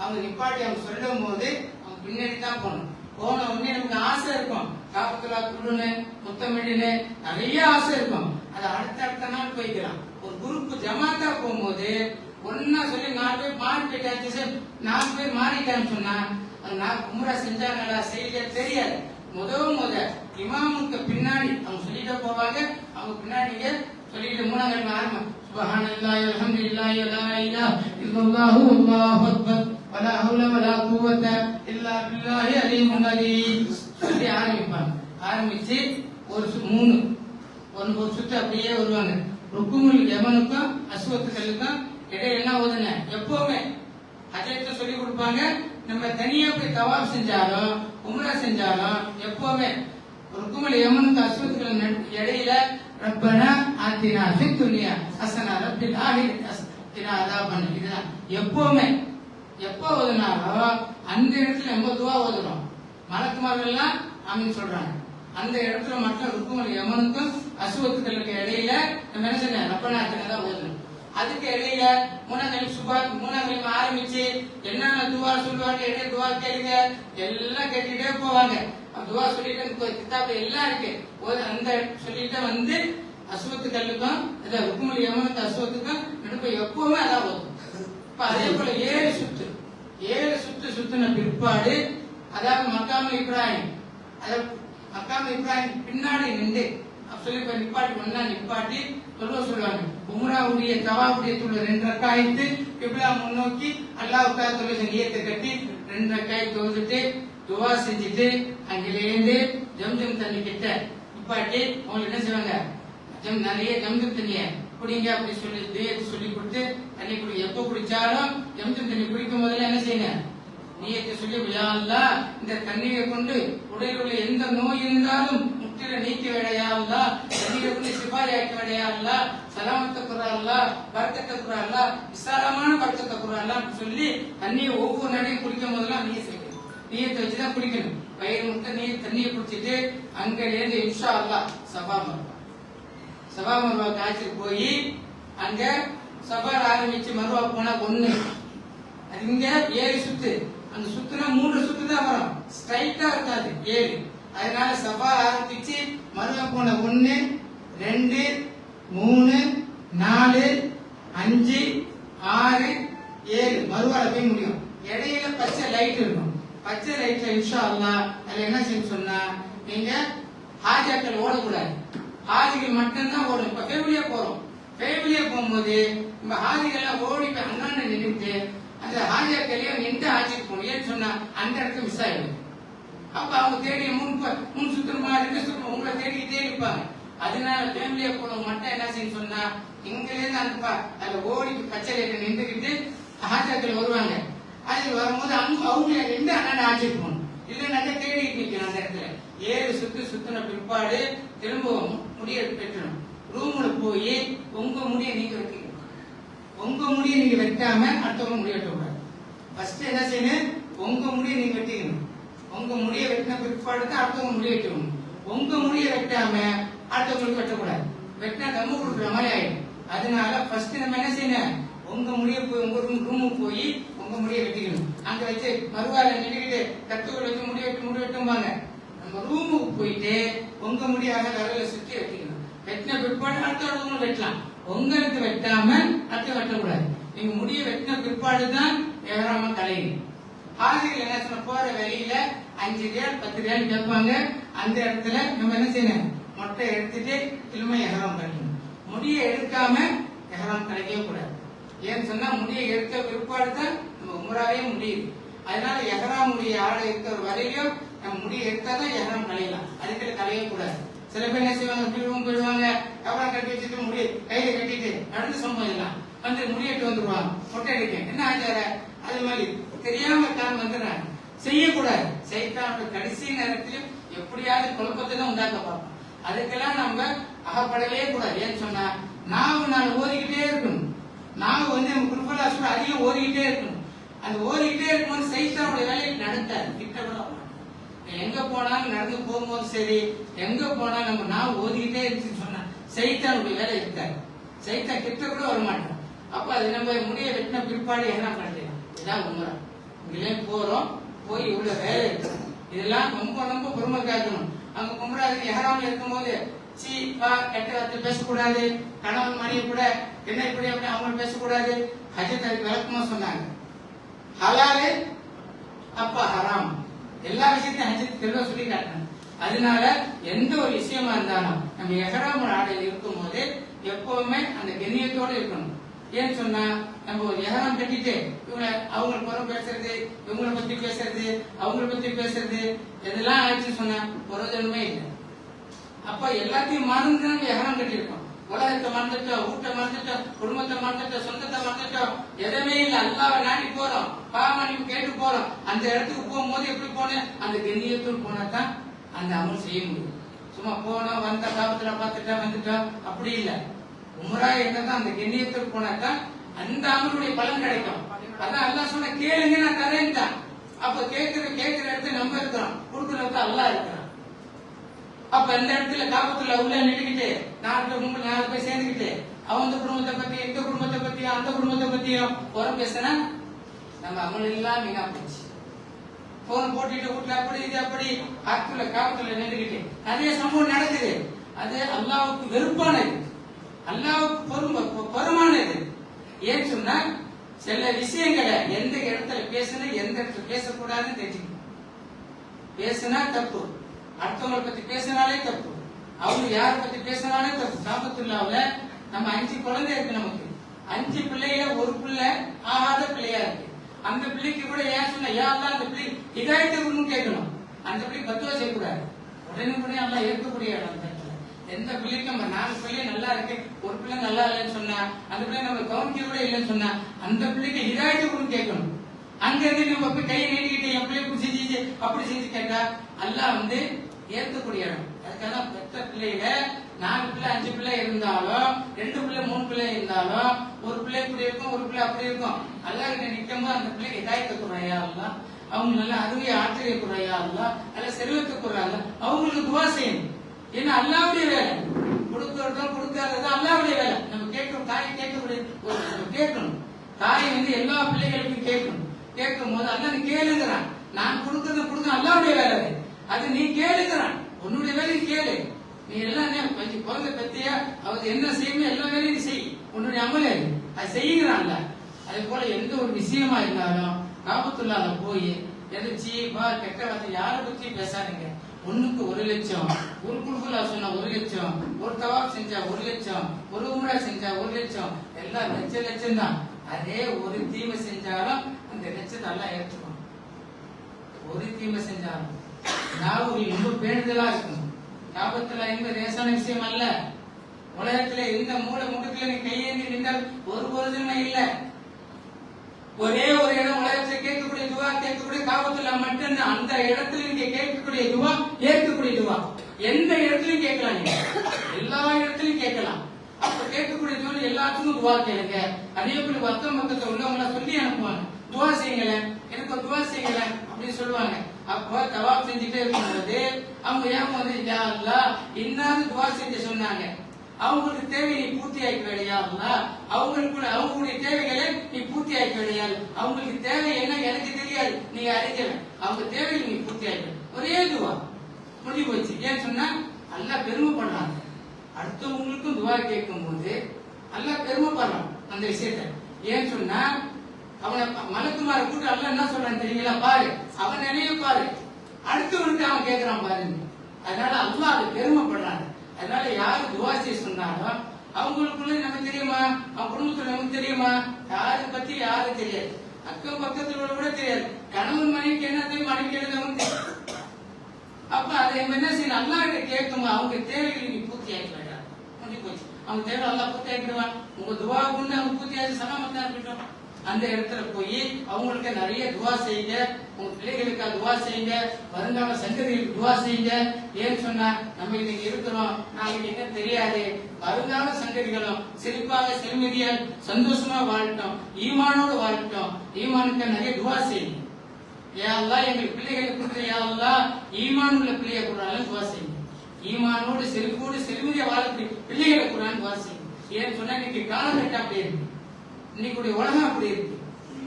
அவங்க நிப்பாட்டி அவங்க சொல்லும் போது அவங்க பின்னாடி தான் போகணும். போன உடனே நமக்கு ஆசை இருக்கும், காபத்துல்லா குடுன்னு முத்தமிடுன்னு நிறைய ஆசை இருக்கும். அது அடுத்த நாள் போய்க்கலாம். ஒரு குரூப் ஜமாத்தா போகும்போது ஒன்னா சொல்லி 4 பேர் மாறி போயிட்டாச்சு, 4 பேர் மாறிட்டான்னு சொன்னா நான் உம்ரா செஞ்சாங்களா செய்ய தெரியாது. இமாமுக்கு பின்னாடி அவங்க சொல்லிட்டு போவாங்க. அவங்க பின்னாடி சொல்லிட்டு மூணாம் கிழமை ஆரம்பம் சுப்ஹானல்லாஹி அல்ஹம்துலில்லாஹி லா இலாஹ இல்லல்லாஹு வல்லாஹு அக்பர் வலா ஹவ்ல வலா குவத இல்லா பில்லாஹி அலீமுல் அலீம் சொல்லி ஆரம்பிப்பாங்க. ஆரம்பிச்சு ஒரு ஒரு சுத்து அப்படியே வருவாங்க. ருக்குமுல் யமனுக்கும் அஸ்வத்துகளுக்கும் இடையில என்ன ஓதுன எப்பவுமே ஹஜ்ஜத்தை சொல்லி கொடுப்பாங்க. நம்ம தனியா போய் தவாப் செஞ்சாலும் உம்ரா செஞ்சாலும் எப்பவுமே ருக்குமுல் யமனுக்கு அஸ்வத்துகளுக்கு இடையில ரப்பனா ஆத்தினா ஃபித் துன்யா ஹஸனா ரப்பில் ஆஹிரத்தி ஹஸனா அஸாபன் இதுதான் எப்பவுமே. எப்போ ஓதுனாலும் அந்த இடத்துல நம்ம துவா ஓதுறோம். மலக்குமார்கள் எல்லாம் ஆமீன் சொல்றாங்க. அந்த இடத்துல மட்டும் ருக்குமுல் யமனுக்கும் அஸ்வத்துகளுக்கு இடையில நம்ம என்ன செய்யணும், ரப்பனா ஆத்தினா தான் ஓதணும். அதுக்கு இடையில மூணாம் கிழமை ஆரம்பிச்சு என்னென்ன துவா சொல்லுவாங்க, இடையே துவா கேளுங்க எல்லாம் கேட்டுட்டே போவாங்க. துவா சொல்லிட்டு கிதாபு எல்லாம் இருக்கு. அந்த சொல்லிட்டு வந்து அஸ்வத்துக்களுக்கும் ருக்குமுல் யமனுக்கு அஸ்வத்துக்கும் நடுப்பு எப்பவுமே அதான் ஓதும். இப்ப அதே போல 7 சுத்து சுத்தின பிற்பாடு அதாவது மக்காம இப்ராஹிம் பின்னாடி நின்று சொல்லி நிப்பாட்டி ஒன்னா நிப்பாட்டி சொல்லுவாங்க. உம்ராவுடைய தவாவுடைய தொழில் 2 ரக்காயத்து கிப்லா முன்னோக்கி அல்லாஹ்வுக்காக தொழில் நியத்தை கட்டி 2 ரக்காய் தொழுதுட்டு துவா செஞ்சுட்டு அங்கிலேருந்து ஜம்ஜம் தண்ணி கிட்ட நிப்பாட்டி அவங்க என்ன செய்வாங்க, நிறைய ஜம்ஜம் தண்ணிய குடிங்க அப்படி சொல்லி நியத்தை சொல்லி கொடுத்து தண்ணி குடி. எப்ப குடிச்சாலும் ஜம்ஜம் தண்ணி குடிக்கும் போதுல என்ன செய்யுங்க, நியத்தை சொல்லி யா அல்லாஹ் இந்த தண்ணீரை கொண்டு உடலில் உள்ள எந்த நோய் இருந்தாலும் முற்றில நீக்கி விடையா அல்லாஹ், தண்ணீரை கொண்டு சிபாரியாக்கி விடையா அல்லாஹ், சலாமத்தை குர்ரா அல்லாஹ், பரக்கத்தை குர்ரா அல்லாஹ், விசாலமான பரக்கத்தை குர்ரா அல்லாஹ் அப்படி சொல்லி தண்ணியை ஒவ்வொரு நடையும் குடிக்கும் போதெல்லாம் நீயத்தை வச்சுதான் குடிக்கணும். வயிறு முட்டை நீர் தண்ணியை குடிச்சிட்டு அங்க இருந்து இன்ஷா அல்லாஹ் சபா மர்வா காய்ச்சிட்டு போய் அங்க சபால ஆரம்பிச்சு மர்வா போனா 1 அது இங்க 7 சுத்து. அந்த சுத்துனா 3 சுத்து தான் வரும், ஸ்ட்ரைட்டா இருக்காது 7. அதனால சபா ஆரம்பிச்சு மர்வா போன 1 2 3 4 5 6 7 மர்வால போய் முடியும். இடையில பச்சை லைட் இருக்கும். பச்சை லைட்ல இன்ஷா அல்லாஹ் அதுல என்ன செய்ய சொன்னா, நீங்க ஹாஜாக்கள் ஓடக்கூடாது. ஹாஜிகள் மட்டும்தான் ஓடும். இப்ப ஃபேமிலியா போறோம், ஃபேமிலியா போகும்போது நம்ம ஹாஜிகள்லாம் ஓடி போய் அண்ணான்னு நின்றுட்டு அந்த ஹாஜியாக்களையும் நின்று ஹாஜிக்கு போகணும். ஏன்னு சொன்னா அந்த இடத்துல மிஸ் ஆயிடும். அப்ப அவங்க தேடி முன் சுத்தமா ரெண்டு சுத்தமா உங்களை தேடிக்கிட்டே இருப்பாங்க. அதனால ஃபேமிலியா போனவங்க மட்டும் என்ன செய்ய சொன்னா இங்கிலிருந்து அந்த ஓடி கச்சேரியில நின்றுக்கிட்டு ஹாஜியாக்கள் வருவாங்க. அது வரும்போது அவங்க நின்று அண்ணன் ஹாஜிக்கு போகணும். இல்லைன்னாக்க தேடிட்டு நிற்கணும். அந்த இடத்துல 7 சுத்தின பிற்பாடு திரும்ப முடிய வெட்டணும். ரூம்ல போய் உங்க முடிய நீங்க வெட்டிக்கணும். உங்க முடிய நீங்க வெட்டாம அடுத்தவங்க முடிய வெட்டக்கூடாது. ஃபர்ஸ்ட் என்ன செய்யணும், உங்க முடிய நீங்க வெட்டிக்கணும். உங்க முடிய வெட்டின பிற்பாடு தான் அடுத்தவங்க முடிய வெட்டணும். உங்க முடிய வெட்டாம அடுத்தவங்களுக்கு வெட்டக்கூடாது. வெட்டினா தம்மு கொடுக்குற மாதிரி ஆயிடும். அதனால ஃபர்ஸ்ட் நம்ம என்ன செய்யணும், உங்க முடிய போய் உங்க ரூமுக்கு போய் உங்க முடிய வெட்டிக்கணும். அங்க வச்சு மறுவார நின்றுக்கிட்டு கத்துக்கள் வச்சு முடி வெட்டும்பாங்க. நம்ம ரூமுக்கு போயிட்டு உங்க முடியாக விரல சுற்றி வெட்டிக்கணும். வெட்டின பிற்பாடு அடுத்தவங்களும் வெட்டலாம். உங்களுக்கு வெட்டாம அடுத்த வெட்டக்கூடாது. நீங்க முடிய வெட்டின பிற்பாடு தான் ஏறாம கலையணும். ஹாஜிகள் என்ன சொன்ன போற வழியில 5 ரியால் 10 ரியால் கேட்பாங்க. அந்த இடத்துல நம்ம என்ன செய்யணும், மொட்டை எடுத்துட்டு திரும்ப எஹராம் கட்டணும். முடிய எடுக்காம எஹராம் கலைக்கவே கூடாது. ஏன்னு சொன்னா முடிய எடுக்க பிற்பாடு தான் நம்ம உம்ராவே முடியுது. அதனால எஹராம் முடிய ஆடை இருக்கிற வரையிலும் நம்ம முடிய எடுத்தாதான் எஹராம் கலையலாம். அதுக்குள்ள கலைய கூடாது. சில பேர் என்ன செய்வாங்க, போயிடுவாங்க, எவ்வளவு கட்டி வச்சுட்டு முடிய கையில கட்டிட்டு நடந்து சம்பவம் வந்து முடியிட்டு வந்துருவாங்க. மொட்டை அடிக்க என்ன ஆச்சார அது மாதிரி தெரியாம தான் வந்துடுறாங்க. செய்யக்கூடாது. சைத்தானோட கடைசி நேரத்திலும் எப்படியாவது குழப்பத்தை தான் உண்டாக்க பார்ப்போம். அதுக்கெல்லாம் நம்ம அகப்படவே கூடாது. ஏன்னு சொன்னா நான் ஓதிக்கிட்டே இருக்கணும். நாம நம்ம குருபலா சொல்ல அதிகம் ஓதிக்கிட்டே இருக்கணும். அந்த ஓதிக்கிட்டே இருக்கும்போது சைத்தானோட வேலையை நடத்தாது. திட்டப்பட எங்க போனாலும் நடந்து போகும்போது சரி, எங்க போனாலும் நம்ம நான் ஓதிக்கிட்டே இருந்துச்சுன்னு சொன்னா சைத்தானுடைய வேலை இருக்காது. சைத்தான் கிட்ட கூட வரமாட்டோம். அப்ப அது நம்ம முடிய வெட்டின பிற்பாடு என்ன பண்ணிடலாம். இதான் உண்மை. இங்கே போறோம், போய் இவ்வளவு வேலை இருக்கு. இதெல்லாம் ரொம்ப பொறுமை காக்கணும். அங்க கும்பராது எஹராம்ல இருக்கும்போது சி பா கெட்ட வார்த்தை பேசக்கூடாது. கணவன் மனைவி கூட என்ன இப்படி அப்படி அவங்க பேசக்கூடாது. ஹஜ்ஜத் அதுக்கு விளக்கமா சொன்னாங்க. ஹலாலு அப்ப ஹராம் எல்லா விஷயத்தையும் ஹஜ்ஜத் தெளிவா சொல்லி காட்டினாங்க. அதனால எந்த ஒரு விஷயமா இருந்தாலும் நம்ம எஹராம் ஆடையில் இருக்கும் போது எப்பவுமே அந்த கண்ணியத்தோட இருக்கணும். ஏன்னு சொன்னா நம்ம ஒரு எஹராம் கட்டிட்டு அவங்க புறம் பேசுறது, இவங்களை பத்தி பேசுறது, அவங்கள பத்தி பேசுறது இதெல்லாம் ஆயிடுச்சுன்னு சொன்னா பிரயோஜனமே இல்லை. அப்ப எல்லாத்தையும் மறந்து நம்ம எஹராம் கட்டியிருக்கோம். உலகத்தை மறந்துட்டோம், வீட்டை மறந்துட்டோம், குடும்பத்தை மறந்துட்டோம், சொந்தத்தை மறந்துட்டோம், எதுவுமே இல்லை. அல்லாஹ்வை நாடி போறோம், பாவமன்னிப்பு கேட்டு போறோம். அந்த இடத்துக்கு போகும்போது எப்படி போனேன், அந்த கண்ணியத்தோடு போனா தான் அந்த அமல் செய்ய முடியும். சும்மா போனோம் வந்த காபத்துல பார்த்துட்டோம் வந்துட்டோம் அப்படி இல்லை. உம்ரா என்னதான் அந்த கண்ணியத்தோடு போனா தான் அந்த அமலுடைய பலன் கிடைக்கும். அதான் அல்லாஹ் சொன்ன கேளுங்க நான் தரேன் தான். அப்ப கேட்கிற இடத்துல நம்ம இருக்கிறோம், கொடுக்கறது அல்லாஹ் இருக்கிறான். அப்ப இந்த இடத்துல காபத்துல உள்ள நின்றுகிட்டு 4 பேர் சேர்ந்துக்கிட்டு அவங்க குடும்பத்தை பத்தி இந்த குடும்பத்தை பத்தியும் அந்த குடும்பத்தை பத்தியும் புறம் பேசினா நம்ம அமல் எல்லாம் வீணா போச்சு. போன் போட்டுட்டு வீட்டுல அப்படி இது அப்படி ஆத்துல காபத்துல நின்றுகிட்டு நிறைய சம்பவம் நடக்குது. அது அல்லாவுக்கு வெறுப்பானது, அல்லாவுக்கு பொறுமானது. ஏன்னு சொன்னா சில விஷயங்களை எந்த இடத்துல பேசணும் எந்த இடத்துல பேசக்கூடாதுன்னு தெரிஞ்சுக்கணும். பேசினா தப்பு, அடுத்தவங்களை பத்தி பேசினாலே தப்பு, அவங்க யார பத்தி பேசினாலே தப்பு. காபத்துல்லாவுல நம்ம 5 குழந்தை இருக்கு. நமக்கு 5 பிள்ளையில ஒரு பிள்ளை ஆகாத பிள்ளையா இருக்கு. அந்த பிள்ளைக்கு கூட ஏன் சொன்னா யாரெல்லாம் அந்த பிள்ளை இதாயத்தை கேட்கணும். அந்த பிள்ளை பத்துவா செய்யக்கூடாது. உடனே எல்லாம் ஏற்கக்கூடிய இடம். எந்த பிள்ளைக்கும் நம்ம 4 பிள்ளை நல்லா இருக்கு, ஒரு பிள்ளை நல்லா இல்லைன்னு சொன்னா அந்த பிள்ளை நம்ம கவனிக்க கூட இல்லைன்னு சொன்னா அந்த பிள்ளைக்கு இதாயத்தை கேட்கணும். அங்க இருந்து நம்ம போய் கையை நீட்டிக்கிட்டு என் பிள்ளை இப்படி செஞ்சு அப்படி செஞ்சு கேட்டா அல்லாஹ் ஏற்கக்கூடிய இடம். அதுக்காக பெற்ற பிள்ளையில 4 பிள்ளை 5 பிள்ளை இருந்தாலும் 2 பிள்ளை 3 பிள்ளை இருந்தாலும் ஒரு பிள்ளை இப்படி இருக்கும் ஒரு பிள்ளை அப்படி இருக்கும். அல்லாஹ் கிட்ட நிற்கும் போது அந்த பிள்ளைக்கு இதாயத்தை குறையா இல்ல, அவங்க நல்லா அருமையை ஆற்றிய குறையா இல்ல, நல்ல செல்வத்தை குறையா அவங்களுக்கு துவா செய்யணும். ஏன்னா அல்லாவுடைய வேலை, கொடுக்கறதும் கொடுக்காததும் அல்லாவுடைய வேலை. நம்ம கேட்கணும், தாயை கேட்கணும். தாயை எல்லா பிள்ளைகளுக்கும் கேட்கணும். கேட்கும் போது அல்ல நீ கேளுங்கிறான். நான் கொடுக்க அல்லாவுடைய வேலை. அது நீ கேளுங்கிறான். உன்னுடைய வேலையை கேளு. நீ எல்லாம் கொஞ்சம் குழந்தை பத்தியா அவர் என்ன செய்யணும் எல்லா வேலையும் நீ செய். உன்னுடைய அமலே அது செய்யுங்கிறான்ல. அதே போல எந்த ஒரு விஷயமா இருந்தாலும் காபத்துள்ளால போய் எதிர்ச்சி பா கெட்ட வார்த்தை யாரை பத்தி பேசாதீங்க. ஒண்ணுக்கு 1 லட்சம், ஒரு குல்குலா சொன்னா 1 லட்சம், ஒரு தவாப் செஞ்சா 1 லட்சம், ஒரு உம்ரா செஞ்சா 1 லட்சம், எல்லாம் லட்சம் தான். அதே ஒரு தீமை செஞ்சாலும் அந்த லட்சத்தை எல்லாம் ஏற்றுக்கணும். ஒரு தீமை செஞ்சாலும் நாவு ரொம்ப பேணுதலா இருக்கணும். காபத்துல என்பது லேசான விஷயம் அல்ல. உலகத்துல எந்த மூல முடுக்குல நீ கையேந்தி நின்றால் ஒரு பொருதுமை இல்லை. ஒரே ஒரு இடம் உலகத்துல கேட்கக்கூடிய துவா, கேட்கக்கூடிய காபத்துல மட்டும்தான். அந்த இடத்துல நீங்க கேட்கக்கூடிய துவா ஏற்கக்கூடிய துவா. எந்த இடத்துலயும் கேட்கலாம், நீங்க எல்லா இடத்துலயும் கேட்கலாம். அப்ப கேட்கக்கூடிய துவா எல்லாத்துக்கும் துவா கேளுங்க. அதே போல பக்கம் பக்கத்துல உள்ளவங்க சொல்லி அனுப்புவாங்க, துவா செய்யுங்கள, எனக்கு ஒரு துவா செய்யுங்கள அப்படின்னு சொல்லுவாங்க. அப்ப தவாப் செஞ்சுட்டே இருக்கும்போது அவங்க ஏன் வந்து யா அல்லாஹ் இன்னாது துவா செஞ்சு சொன்னாங்க, அவங்களுக்கு தேவையை நீ பூர்த்தி ஆக்கி வேலையா அல்லாஹ், அவங்களுடைய தேவைகளை நீ பூர்த்தி ஆக்கி வேலையா, அவங்களுக்கு தேவை என்ன எனக்கு தெரியாது, நீங்க அறிஞர், அவங்க தேவையை நீ பூர்த்தி ஆக்கி. ஒரே துவா முடிஞ்சு போச்சு. ஏன் சொன்னா அல்லாஹ் பெருமை பண்ணாங்க. அடுத்தவங்களுக்கும் துவா கேட்கும் போது அல்லாஹ் பெருமைப்படுறான் அந்த விஷயத்த. ஏன் சொன்னா அவனை மலக்குமார கூட்டு அல்லாஹ் என்ன சொல்றான் தெரியுங்களா, பாரு அவன் நினைவு பாரு, அடுத்தவனுக்கு அவன் கேட்கிறான் பாருங்க. அதனால அல்லாஹ் அது பெருமைப்படுறாங்க. அதனால யாரு துவா செய்ய சொன்னாலும் அவங்களுக்குள்ள நமக்கு தெரியுமா, அவங்க குடும்பத்துல நமக்கு தெரியுமா, யாரை பத்தி யாரும் தெரியாது, அக்கம் பக்கத்துல கூட தெரியாது. கணவன் மனைவிக்கு என்ன தெரியும், மனைவிக்கு என்ன தெரியும். அப்ப அதை என்ன செய்யணும், அல்லாஹ்கிட்ட கேட்கும், அவங்க தேவைகளை நீ பூர்த்தி ஆக்கி வேண்டாம். முடிஞ்சு போச்சு. அவங்க தேவை அல்லாஹ் பூர்த்தி ஆக்கிடுவான். உங்க துவா கொண்டு அவங்க பூர்த்தி ஆகி சலாமத்தா இருக்கட்டும். அந்த இடத்துல போய் அவங்களுக்கு நிறைய துவா செய்யுங்க, உங்க பிள்ளைகளுக்காக துவா செய்யுங்க, வருங்கால சந்ததிகளுக்கு துவா செய்யுங்க. ஏன்னு சொன்னா நம்ம இன்னைக்கு இருக்கிறோம், நாளைக்கு என்ன தெரியாது. வருங்கால சந்ததிகளும் செழிப்பாக செல்மதியால் சந்தோஷமா வாழட்டும், ஈமானோடு வாழட்டும். ஈமானுக்கு நிறைய துவா செய்யுங்க. யா அல்லாஹ் எங்கள் பிள்ளைகளை கொடுத்த யா அல்லாஹ் ஈமான் உள்ள பிள்ளையை கொடுறாலும் துவா செய்யுங்க. ஈமானோடு செழிப்போடு செல்மதியா வாழக்கூடிய பிள்ளைகளை கொடுறான்னு துவா செய்யுங்க. ஏன்னு சொன்னா இன்னைக்கு காலகட்டம் அப்படி இருக்கு, இன்னைக்கு உலகம் அப்படி இருக்கு,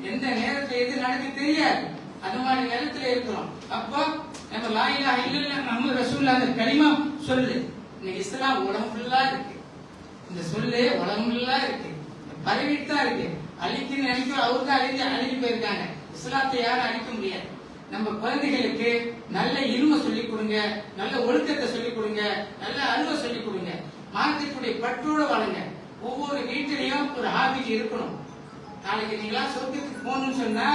எந்த நேரத்துல எது நடக்கு தெரியாது. அந்த மாதிரி நேரத்துல இருக்கிறோம். அப்போ நம்ம லா இலாஹ இல்லல்லாஹ் முஹம்மது ரசூலுல்லாஹ் அந்த கலிமா சொல்லு. இன்னைக்கு இஸ்லாம் உலகம் ஃபுல்லா இருக்கு, இந்த சொல்லு உலகம் ஃபுல்லா இருக்கு, பரவிட்டு தான் இருக்கு. அழிக்குன்னு நினைக்கிற அவரு தான் அழிஞ்சு போயிருக்காங்க. இஸ்லாத்தை யாரும் அழிக்க முடியாது. நம்ம குழந்தைகளுக்கு நல்ல இருமை சொல்லிக் கொடுங்க, நல்ல ஒழுக்கத்தை சொல்லிக் கொடுங்க, நல்ல அறிவை சொல்லிக் கொடுங்க. மார்க்கத்துடைய பற்றோட வாழுங்க. ஒவ்வொரு வீட்டிலையும் ஒரு ஹாபிக்கு இருக்கணும். நாளைக்கு நீங்களா சொர்க்கத்துக்கு போகணும்னு சொன்னா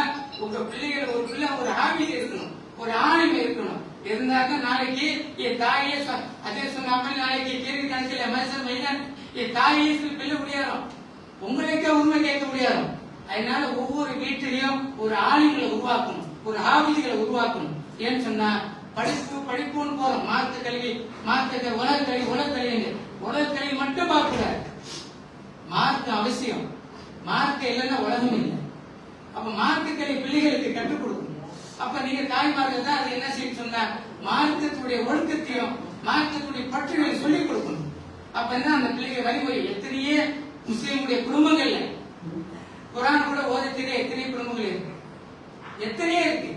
உங்க பிள்ளைகள் ஒரு பிள்ளை ஒரு ஹாபிக்கு இருக்கணும், ஒரு ஆளுமை இருக்கணும். இருந்தாக்க நாளைக்கு என் தாயே அதே சொன்னாமல் நாளைக்கு கேள்வி கணக்கில் மனுஷன் மைதான் என் தாயே பிள்ளை முடியாதும், உங்களுக்கே உண்மை கேட்க முடியாதும். அதனால ஒவ்வொரு வீட்டிலையும் ஒரு ஆளுங்களை உருவாக்கணும், ஒரு ஹாபிகளை உருவாக்கணும். ஏன்னு சொன்னா படிப்புன்னு போறோம், மார்க்க கல்வி, உலக கல்வி மட்டும் பார்க்கக்கூடாது. மார்க்க அவசியம், மார்க்க இல்லைன்னா உலகம் இல்லை. அப்ப மார்க்க கல்வி பிள்ளைகளுக்கு கற்றுக் கொடுக்கணும். அப்ப நீங்க தாய்மார்கள் தான் அது என்ன செய்ய சொன்னா மார்க்கத்துடைய ஒழுக்கத்தையும் மார்க்கத்துடைய பற்றுகளை சொல்லிக் கொடுக்கணும். அப்ப என்ன அந்த பிள்ளைகள் வழிமுறை. எத்தனையே முஸ்லீமுடைய குடும்பங்கள்ல குர்ஆன் கூட ஓதத்திலே எத்தனை குடும்பங்கள் இருக்கு, எத்தனையே இருக்கு,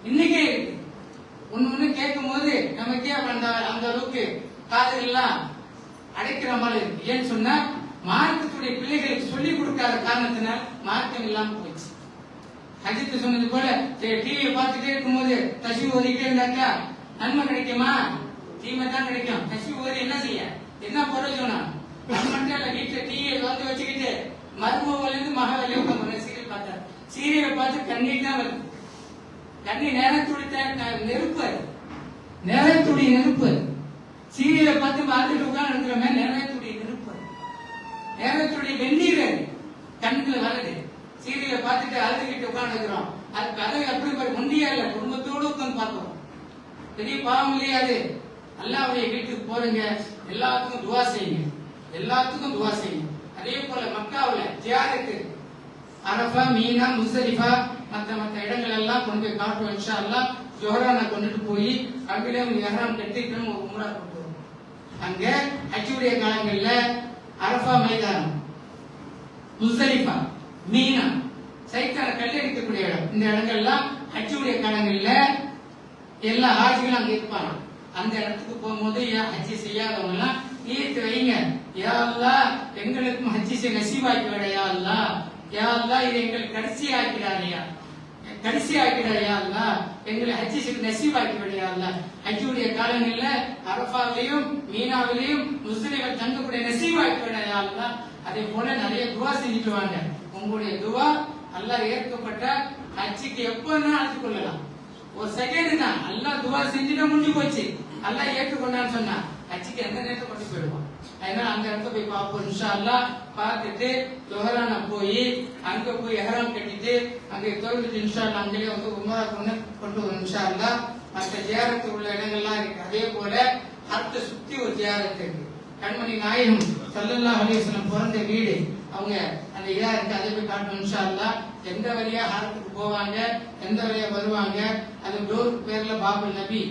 இன்னைக்கே இருக்கு. ஒண்ணு கேட்கும் போது நமக்கே அந்த அளவுக்கு காதுகள் எல்லாம் அடைக்கிற மாதிரி இருக்கு. ஏன்னு சொன்னா மார்க்கத்துடைய பிள்ளைகளுக்கு சொல்லிக் கொடுக்காத காரணத்தினால் மார்க்கம் இல்லாம போச்சு. ஹஜ்ஜுக்கு சொன்னது போல டிவியை பார்த்துட்டே இருக்கும்போது தஸ்பீஹ் ஓதிட்டே இருந்தாக்கா நன்மை கிடைக்குமா, தீமை தான் கிடைக்கும். தஸ்பீஹ் ஓதி என்ன செய்ய, என்ன பிரயோஜனம்? நன்மை வீட்டுல டிவியை வந்து வச்சுக்கிட்டு மருமகள்ல இருந்து மக வெளியே உட்காந்து சீரியல் பார்த்தா சீரியலை பார்த்து கண்ணீர் தான் வருது. கண்ணீர் நேரத்துடைய நெருப்பு, நேரத்துடைய நெருப்பு. சீரியலை பார்த்து பார்த்துட்டு உட்காந்து இருக்கிறோமே, நேரத்துடைய நெருப்பு, நேரத்துடைய வெந்நீர் கண்ணுல வருது. சீரியலை பார்த்துட்டு அழுதுகிட்டு உட்காந்து இருக்கிறோம். அது கதை அப்படி ஒன்றியா இல்ல, குடும்பத்தோடு உட்காந்து பார்க்கிறோம். பெரிய பாவம் இல்லையா அது? அல்லாஹ்வுடைய வீட்டுக்கு போறீங்க, எல்லாத்துக்கும் துவா செய்யுங்க, எல்லாத்துக்கும் துவா செய்யுங்க. அதே போல மக்காவுல ஜியாரத்து, அரஃபா, மீனா, முஸ்தலிஃபா மத்த இடங்கள் எல்லாம் கொண்டு போய் காட்டுவோம். இன்ஷா அல்லாஹ் ஜோஹரான கொண்டுட்டு போய் அங்கே இஹ்ராம் கட்டிட்டு உம்ரா கொண்டு வருவோம். அங்க ஹஜ்ஜுடைய காலங்கள்ல அரஃபா மைதானம், முஸ்தலிஃபா, மீனா, சைத்தான கல்லடிக்கக்கூடிய இடம், இந்த இடங்கள்லாம் ஹஜ்ஜுடைய காலங்கள்ல எல்லா ஹாஜிகளும் அங்க இருப்பாங்க. அந்த இடத்துக்கு போகும்போது ஹஜ்ஜி செய்யாதவங்க எல்லாம் ஈத்து வைங்க, யா அல்லாஹ் எங்களுக்கும் ஹஜ்ஜி செய்ய நசீபாக்கி விட, யா அல்லாஹ், யா அல்லாஹ் இதை எங்களுக்கு கடைசி ஆக்கிறாரையா, கடைசி ஆக்கிடையா அல்ல, எங்களை ஹஜ்ஜுக்கு நசீப் ஆக்கி விடையா அல்ல. ஹஜ்ஜுடைய காலங்களில் அரஃபாவிலையும் மீனாவிலையும் முஸ்லிம்கள் தங்கக்கூடிய நசீப் ஆக்கி விடையா அல்ல. அதே போல நிறைய துவா செஞ்சுட்டு வாங்க. உங்களுடைய துவா அல்லாஹ் ஏற்கப்பட்ட ஹஜ்ஜுக்கு எப்போ அழைத்து கொள்ளலாம். ஒரு செகண்ட் தான் அல்லாஹ் துவா செஞ்சுட்டா முடிஞ்சு போச்சு. அல்லாஹ் ஏற்றுக்கொண்டான்னு சொன்னா ஹஜ்ஜுக்கு எந்த நேரத்தை கொண்டு போயிடுவான். அதனால அந்த இடத்த போய் பார்ப்போம் இன்ஷா அல்லாஹ். பார்த்துட்டு லொஹரான போய் அங்க போய் எஹராம் கட்டிட்டு அங்கே தொழுதுட்டு இன்ஷா அல்லாஹ் அங்கேயே வந்து உம்ரா கொண்டு வரும் இன்ஷா அல்லாஹ். மற்ற ஜியாரத்து உள்ள இடங்கள்லாம் இருக்கு. அதே போல ஹர்த்தை சுத்தி ஒரு ஜியாரத்து இருக்கு. கண்மணி நாயகம் ஸல்லல்லாஹு அலைஹி வஸல்லம் பிறந்த வீடு அவங்க அந்த இதா இருக்கு. அதை போய் காட்டணும் இன்ஷா அல்லாஹ். எந்த வழியா ஹரத்துக்கு போவாங்க, எந்த வழியா வருவாங்க, அது டோர் பேர்ல பாபுல் நபி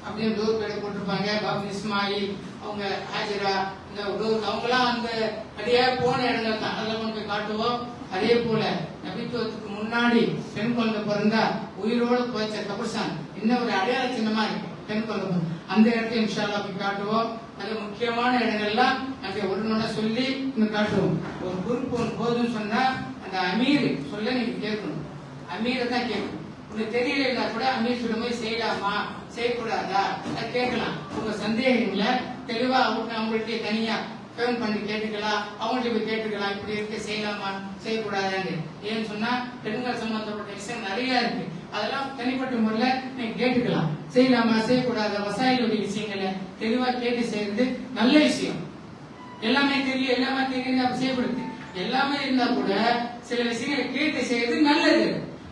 அப்படின்னு டோர் பேரை போட்டிருப்பாங்க. பாபுல் இஸ்மாயில் அவங்க ஹாஜரா இந்த டோர் அவங்களாம் அந்த வழியா போன இடங்கள் தான். அதெல்லாம் கொண்டு போய் காட்டுவோம். அதே போல நபித்துவத்துக்கு முன்னாடி பெண் குழந்தை பிறந்தா உயிரோடு போச்ச கபர்சான் இன்னும் ஒரு அடையாள சின்னமா இருக்கு. பெண் குழந்தை அந்த இடத்தையும் இன்ஷா அல்லாஹ் போய் காட்டுவோம். அது முக்கியமான இடங்கள்லாம் அங்கே ஒன்று சொல்லி இன்னும் காட்டுவோம். ஒரு குறுப்பு ஒன்று போதுன்னு சொன்னா அந்த அமீர் சொல்ல நீங்க கேட்கணும். அமீரை தான் கேட்கணும். உங்களுக்கு தெரியலன்னா கூட அமீர் சொல்லும்போது செய்யலாமா செய்யக்கூடாதா கேட்கலாம். உங்க சந்தேகங்களை தெளிவா அவங்கள்ட்ட தனியா ஃபோன் பண்ணி கேட்டுக்கலாம். அவங்கள்ட்ட போய் கேட்டுக்கலாம். இப்படி இருக்க செய்யலாமா செய்யக்கூடாதான்னு. ஏன்னு சொன்னா பெண்கள் சம்பந்தப்பட்ட விஷயம் நிறைய இருக்கு. அதெல்லாம் தனிப்பட்ட முறையில் நீங்க கேட்டுக்கலாம். செய்யலாமா செய்யக்கூடாத வசாயிலுடைய விஷயங்களை தெளிவா கேட்டு செய்யறது நல்ல விஷயம். எல்லாமே தெரியும் எல்லாமே தெரியும் செய்யப்படுது. எல்லாமே இருந்தா கூட சில விஷயங்களை கேட்டு செய்யறது நல்லது.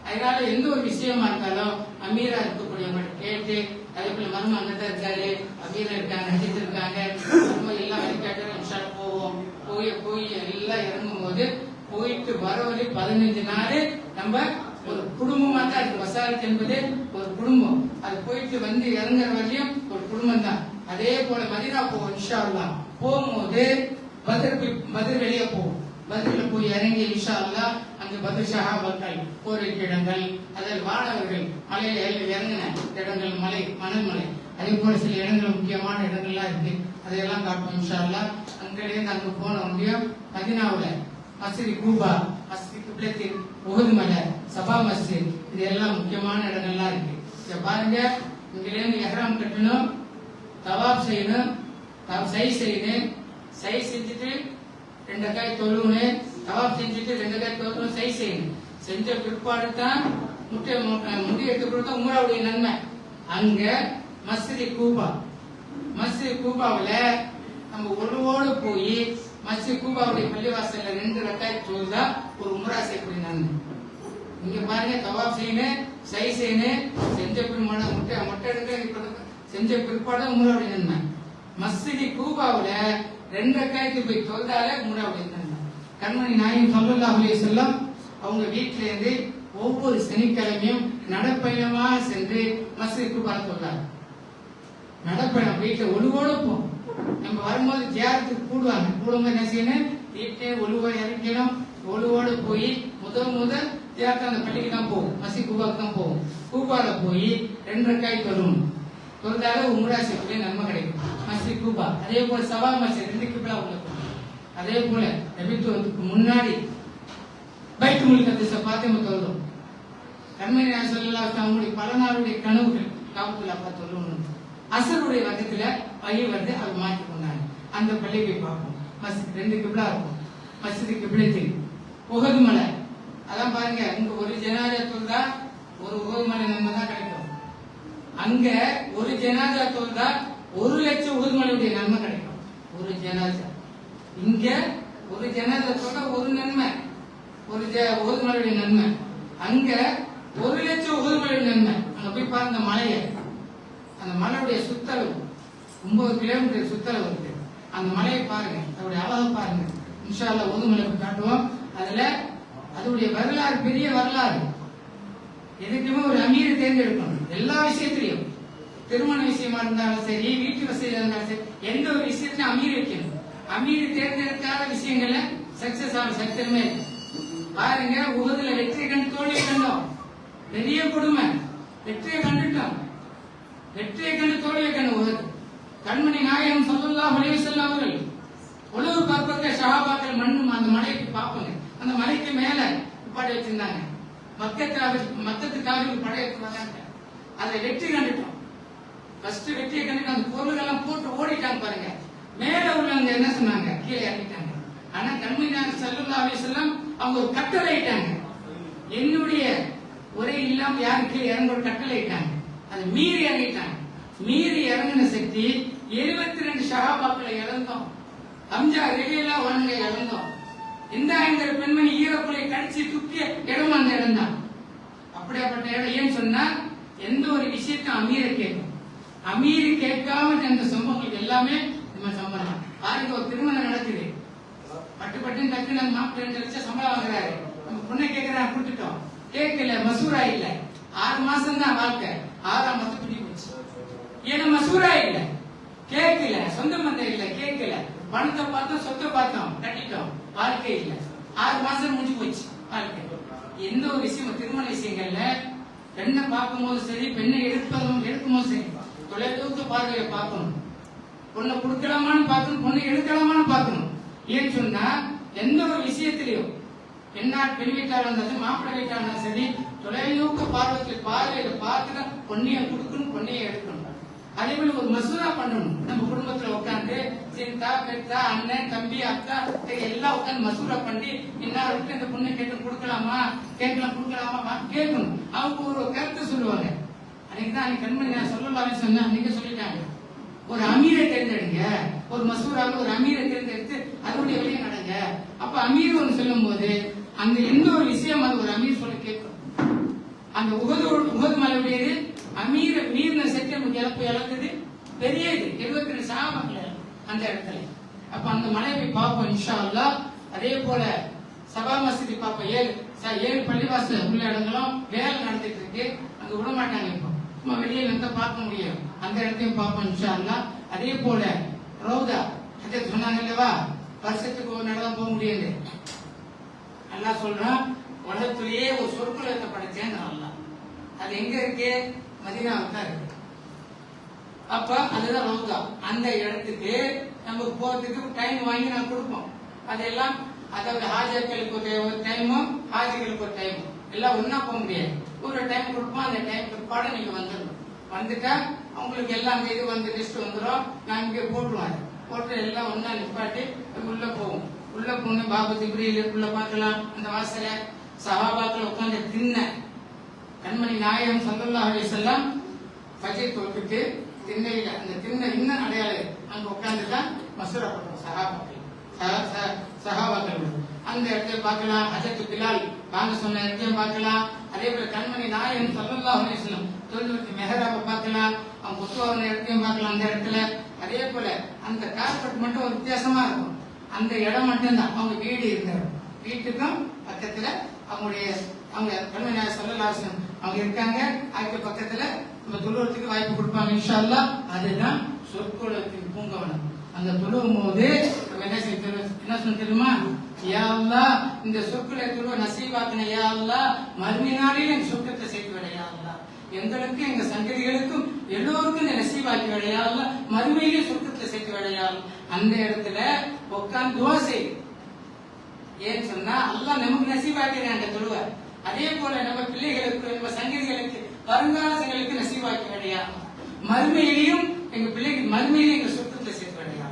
அதனால எந்த ஒரு விஷயமா இருந்தாலும் அமீரா இருக்கக்கூடியவங்க கேட்டு, அதே போல மர்மம் அங்கதான் இருக்காரு, அமீரா இருக்காங்க, ஹஜ்ஜத் இருக்காங்க, எல்லாம் வழிகாட்டு போவோம். போய் எல்லாம் இறங்கும் போது போயிட்டு வர வரை 15 நாள் நம்ம ஒரு குடும்பமா தான் இருக்கு. வசாரத் என்பது ஒரு குடும்பம். அது போயிட்டு வந்து இறங்குற வரையும் ஒரு குடும்பம் தான். அதே போல மதீனா போவோம் இன்ஷா அல்லாஹ். போகும்போது பத்ர் வெளியே போவோம். பத்ரில போய் இறங்கி இன்ஷா அல்லாஹ் அங்க பத்ர் ஷஹாபாக்கள் கோரிக்கை இடங்கள், அதில் மாணவர்கள் மலையில இறங்கின இடங்கள், மணல் மலை, அதே போல சில இடங்கள் முக்கியமான இடங்கள்லாம் இருக்கு. அதையெல்லாம் காட்டும் இன்ஷா அல்லாஹ். அங்கிருந்து அங்க போன முடியும் மதீனாவுல மஸ்ஜித் கூபா, மஸ்ஜித் கிப்லத்தின், உஹது மலை, சபா மஸ்ஜித், இது எல்லாம் முக்கியமான இடங்கள்லாம் இருக்கு. இத பாருங்க. இங்கிருந்து எஹ்ராம் கட்டணும், தவாப் செய்யணும், சை செய்யணும், சை செஞ்சுட்டு 2 ரக்காத் தொழுகணும், தவாப் செஞ்சுட்டு 2 ரக்காத் தொழுகணும், சை செய்யணும். செஞ்ச பிற்பாடு தான் முடி எடுத்துக்கொடுத்தா உம்ராவுடைய நன்மை. அங்க மஸ்ஜித் கூபா, மஸ்ஜித் கூபாவுல நம்ம ஒழுவோடு போய் மஸ்ஜித் கூபாவுடைய பள்ளிவாசல்ல 2 ரக்காத் தொழுதா ஒரு உம்ரா செய்யக்கூடிய நன்மை. இங்க பாருங்க, தவாப் செய்யணும், சை செய்யணும், செஞ்ச பிற்பாடு மொட்டை எடுக்க செஞ்ச பிற்பாடு உம்ராவுடைய நன்மை. மஸ்ஜித் கூபாவுல 2 ரக்காத்து போய் தொழுதாலே உம்ராவுடைய நன்மை. கண்மணி நாயகம் ஸல்லல்லாஹு அலைஹி வஸல்லம் அவங்க வீட்டில இருந்து ஒவ்வொரு சனிக்கிழமையும் நடப்பயணமாக சென்று மஸ்ஜித் கூபால தொழுதாங்க. நடப்பயணம் வீட்டுல ஒழுவோடு போகும். நம்ம வரும்போது ஜியாரத்துக்கு கூடுவாங்க. கூடும்போது என்ன செய்யணும், வீட்டே ஒழுவா இறக்கணும். ஒழுவோடு போய் முதல் ஜியாரத்து அந்த பள்ளிக்கு தான் போகும், மஸ்ஜித் கூபாவுக்கு தான் போகும். கூபால போய் 2 ரக்காத் தொழுணும். தொழுதால உம்ரா செய்யக்கூடிய நன்மை கிடைக்கும். மஸ்ஜித் கூபா, அதே போல சபா மஸ்ஜித் 2 கிப்லா உள்ள. அதே போல நபித்துவத்துக்கு முன்னாடி பைத்துல் முகத்தஸ பார்த்து நம்ம தொழுதோம். கண்மணி நாயகம் ஸல்லல்லாஹு அலைஹி வஸல்லம் பல நாளுடைய கனவுகள் காபத்துல்லா பார்த்து தொழுணும். அசருடைய வகத்துல வகி வந்து அது மாற்றி கொண்டாங்க. அந்த பள்ளி போய் பார்ப்போம். மஸ்ஜித் 2 கிப்லா இருக்கும். மஸ்ஜித் கிப்லத்தில் உஹது மலை, அதான் பாருங்க. இங்க ஒரு ஜனாஸா தொழுதா ஒரு உஹது மலை நன்மை தான் கிடைக்கும். அங்க ஒரு ஜனாஸா தொழுதா 1 லட்சம் உஹது மலையுடைய நன்மை கிடைக்கும். ஒரு ஜனாஸா. இங்க ஒரு ஜனாஸா தொழுதா ஒரு நன்மை, ஒரு உஹது மலையுடைய நன்மை. அங்க 1 லட்சம் உஹது மலையுடைய நன்மை. அங்க போய் பாருங்க மலையை, அந்த மலையுடைய சுத்தளவு 9 கிலோமீட்டர் சுத்தளவு இருக்கு. அந்த மலையை பாருங்க, அதோடைய அழகை பாருங்க. இன்ஷா அல்லாஹ் உஹது மலையை காட்டுவோம். அதுல அதோடைய வரலாறு பெரிய வரலாறு. எதுக்குமே ஒரு அமீரை தேர்ந்தெடுக்கணும். எல்லா விஷயத்திலையும், திருமண விஷயமா இருந்தாலும் சரி, வீட்டு வசதியா இருந்தாலும் சரி, எந்த ஒரு விஷயத்திலும் அமீர் வைக்கணும். அமீர் தேர்ந்தெடுக்காத விஷயங்கள்ல சக்சஸ் ஆகும் சத்தியமே. பாருங்க, உஹதுல வெற்றியை கண்டு தோல்வியை கண்டோம். பெரிய கொடுமை. வெற்றியை கண்டுட்டோம், வெற்றியை கண்டு தோல்வியை கண்டு உஹது. கண்மணி நாயகம் ஸல்லல்லாஹு அலைஹி வஸல்லம் அவர்கள் உலகு பார்ப்பதற்கு சஹாபாக்கள் மண்ணும் அந்த மலைக்கு பார்ப்பாங்க. அந்த மலைக்கு மேல பாடி வச்சிருந்தாங்க. மக்கத்துக்காக ஒரு படையெடுத்து வராங்க. அதை வெற்றி கண்டுட்டோம். ஃபர்ஸ்ட் வெற்றியை கண்டுட்டு அந்த பொருள்கள் போட்டு ஓடிட்டாங்க பாருங்க. மேல உள்ளவங்க என்ன சொன்னாங்க? கீழே இறங்கிட்டாங்க. ஆனா கண்மணி நாயகம் ஸல்லல்லாஹு அலைஹி வஸல்லம் அவங்க ஒரு கட்டளை இட்டாங்க. என்னுடைய ஒரே இல்லாம யாரும் கீழே இறங்க ஒரு கட்டளை இட்டாங்க. அதை மீறி இறங்கிட்டாங்க. மீறி இறங்கின சக்தி 72 ஷஹாபாக்களை இழந்தோம். ஹம்ஜா ரலியல்லாஹு அன்ஹு இழந்தோம். இந்தாங்கிற பெண்மணி ஈரக்குலையை கடிச்சு துப்பிய இடம் அந்த இடம் தான். அப்படியாப்பட்ட இடம் ஏன்னு சொன்னா எந்த ஒரு விஷயத்தையும் அமீரை கேட்கும். அமீர் கேட்காம அந்த சம்பவங்களுக்கு எல்லாமே நம்ம சம்பளம். பாருங்க, ஒரு திருமணம் நடக்குது. பட்டு டக்குன்னு அந்த மாப்பிள்ளை 2 லட்சம் சம்பளம் வாங்குறாரு. நம்ம பொண்ணை கேட்கிறாங்க, கொடுத்துட்டோம். கேட்கல, மசூரா இல்ல. 6 மாசம் தான் வாழ்க்கை. 6ஆம் மாசம் பிடி போச்சு. ஏன்னா மசூரா இல்ல, கேட்கல, சொந்த பந்தம் இல்ல, கேட்கல. பணத்தை பார்த்தோம், சொத்தை பார்த்தோம், கட்டிட்டோம், வாழ்க்கை இல்ல. 6 மாசம் முடிஞ்சு போச்சு வாழ்க்கை. எந்த ஒரு விஷயம் திருமண விஷயங்கள்ல பெண்ணை பார்க்கும் போது சரி, பெண்ணை எடுக்கும் போது சரி, தொலைதூரத்து பார்வையை பார்க்கணும். பொண்ணை கொடுக்கலாமான்னு பார்க்கணும், பொண்ணை எடுக்கலாமான்னு பார்க்கணும். ஏன்னு சொன்னா எந்த ஒரு விஷயத்திலையும் பெண் வீட்டாளர் இருந்தாலும் மாப்பிள்ளை வீட்டாளர் இருந்தாலும் சரி, தொலைதூக்க பார்வையில பார்த்துதான் பொண்ணையை கொடுக்கணும், பொண்ணையை எடுக்கணும். அதே போல ஒரு மசூரா பண்ணணும். நம்ம குடும்பத்துல உட்காந்து சிந்தா, பெத்தா, அண்ணன், தம்பி, அக்கா எல்லாம் உட்காந்து மசூரா பண்ணி இன்னாருக்கு இந்த பொண்ணை கேட்டு கொடுக்கலாமா, கொடுக்கலாமா கேட்கணும். அவங்க ஒரு கருத்து சொல்லுவாங்க. அன்னைக்கு கண்மணி நான் சொல்லலாம் சொன்னா நீங்க சொல்லிட்டாங்க. ஒரு அமீரை தேர்ந்தெடுங்க, ஒரு மசூராவில் ஒரு அமீரை தேர்ந்தெடுத்து அதனுடைய வழியை நடங்க. அப்ப அமீர் ஒன்று சொல்லும் போது அங்க எந்த ஒரு விஷயம் அது ஒரு அமீர் சொல்ல கேட்கும். அந்த உகது மலையுடையது அமீர மீறின செட்டு நமக்கு இழந்தது பெரியது. 72 சஹாபாக்கள் அந்த இடத்துல. அப்ப அந்த மலையை போய் பார்ப்போம் இன்ஷா அல்லாஹ். அதே போல சபா மசூதி பார்ப்போம். 7 பள்ளிவாசல் உள்ள இடங்களும் வேலை நடந்துட்டு இருக்கு. அங்க விட மாட்டாங்க. இப்போ சும்மா வெளியே வந்து பார்க்க முடியும். அந்த இடத்தையும் பார்ப்போம் இன்ஷா அல்லாஹ். அதே போல ரௌதா அதை சொன்னாங்க இல்லவா, வருஷத்துக்கு ஒரு நடை போக முடியாது. அல்லாஹ் சொல்றான், உலகத்திலேயே ஒரு சொற்குலத்தை படைச்சேன் அல்லாஹ். அது எங்க இருக்கு? மதீனாவுல தான் இருக்கு. அப்ப அதுதான் ரௌதா. அந்த இடத்துக்கு நமக்கு போறதுக்கு டைம் வாங்கி நான் கொடுப்போம். அதெல்லாம் அதாவது ஹாஜர்களுக்கு ஒரு டைமும் ஹாஜிகளுக்கு ஒரு டைமும் எல்லாம் ஒன்னா போக முடியாது. ஒரு டைம் கொடுப்போம். அந்த டைம் பிற்பாடு நீங்க வந்துடணும். வந்துட்டா அவங்களுக்கு எல்லாம் இது வந்து லிஸ்ட் வந்துடும். நான் இங்க போட்டுருவாங்க. போட்டு எல்லாம் ஒன்னா நிப்பாட்டி உள்ள போவோம். உள்ள போன பாபு ஜிப்ரீல் உள்ள பார்க்கலாம். அந்த வாசல சஹாபாக்கள் உட்கார்ந்து தின்ன கண்மணி நாயகம் ஸல்லல்லாஹு அலைஹி வஸல்லம் ஃபஜ்ர் தொழுதுட்டு திண்ணையில அந்த திண்ணை இன்னும் அடையாளம் அங்க உட்கார்ந்துதான் மசூரா பண்ணுவோம் சஹாபாக்கள். அந்த இடத்துல பார்க்கலாம். ஹஜ்ரத் பிலால் வாங்க சொன்ன இடத்தையும் பார்க்கலாம். அதே போல கண்மணி நாயகம் ஸல்லல்லாஹு அலைஹி வஸல்லம் தொழுது மெஹராபை பார்க்கலாம். அவங்க முத்துவான இடத்தையும் பார்க்கலாம் அந்த இடத்துல. அதே போல அந்த கார்பெட் மட்டும் ஒரு வித்தியாசமா இருக்கும். அந்த இடம் மட்டும்தான் அவங்க வீடு இருந்த வீட்டுக்கும் பக்கத்துல அவங்க கண்மணி நாயகம் ஸல்லல்லாஹு அலைஹி வஸல்லம் அவங்க இருக்காங்க. அதுக்கு பக்கத்துல நம்ம தொழுவத்துக்கு வாய்ப்பு கொடுப்பாங்க இன்ஷா அல்லாஹ். அதுதான் சொற்குலத்தின் பூங்கவனம். அந்த தொழுவும் போது என்ன சொல்ல தெரியுமா? யா அல்லாஹ், இந்த சொற்குலை தொழுவ நசீபாக்கின யா அல்லாஹ், மறுமை நாளில் என் சொர்க்கத்தை சேர்த்து விட யா அல்லாஹ். எங்களுக்கும் எங்க சங்கதிகளுக்கும் எல்லோருக்கும் இந்த நசீபாக்கி விட யா அல்லாஹ், மறுமையிலே சொர்க்கத்தை சேர்த்து விட யா அல்லாஹ். அந்த இடத்துல உட்கார்ந்து துஆ செய். ஏன்னு சொன்னா அல்லாஹ் நமக்கு நசீபாக்கிறான் அந்த தொழுவ. அதே போல நம்ம பிள்ளைகளுக்கு நம்ம சங்கதிகளுக்கு வருங்காலங்களுக்கு நசீபாக்கி விடையா. மறுமையிலையும் எங்க பிள்ளைக்கு மறுமையிலே எங்க சொர்க்கத்தை சேர்த்து விடையா.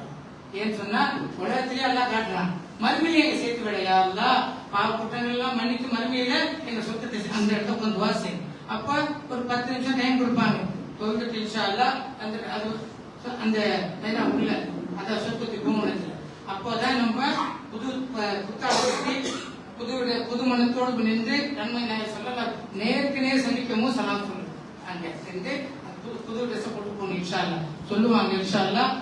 ஏன்னு சொன்னா உலகத்திலே அல்லாஹ் காட்டுறான், மறுமையிலே எங்க சேர்த்து விடையா அல்லாஹ். பாவ குற்றங்கள் எல்லாம் மன்னித்து மறுமையில எங்க சொர்க்கத்தை அந்த இடத்துல உட்கார்ந்து துஆ செய். அப்ப ஒரு 10 நிமிஷம் டைம் கொடுப்பாங்க. தொழுதுட்டு இன்ஷா அல்லாஹ் அந்த உள்ள அந்த சொர்க்கத்துக்கு பூமணத்துல அப்போதான் நம்ம புது மனத்தோடு நின்று நன்மை சொல்லலாம். நேருக்கு நேர் சந்திக்கவும் சலாம் சொல்லு. அங்க சென்று புது ட்ரெஸ் போட்டு போகணும் இன்ஷா அல்லாஹ் சொல்லுவாங்க இன்ஷா அல்லாஹ்.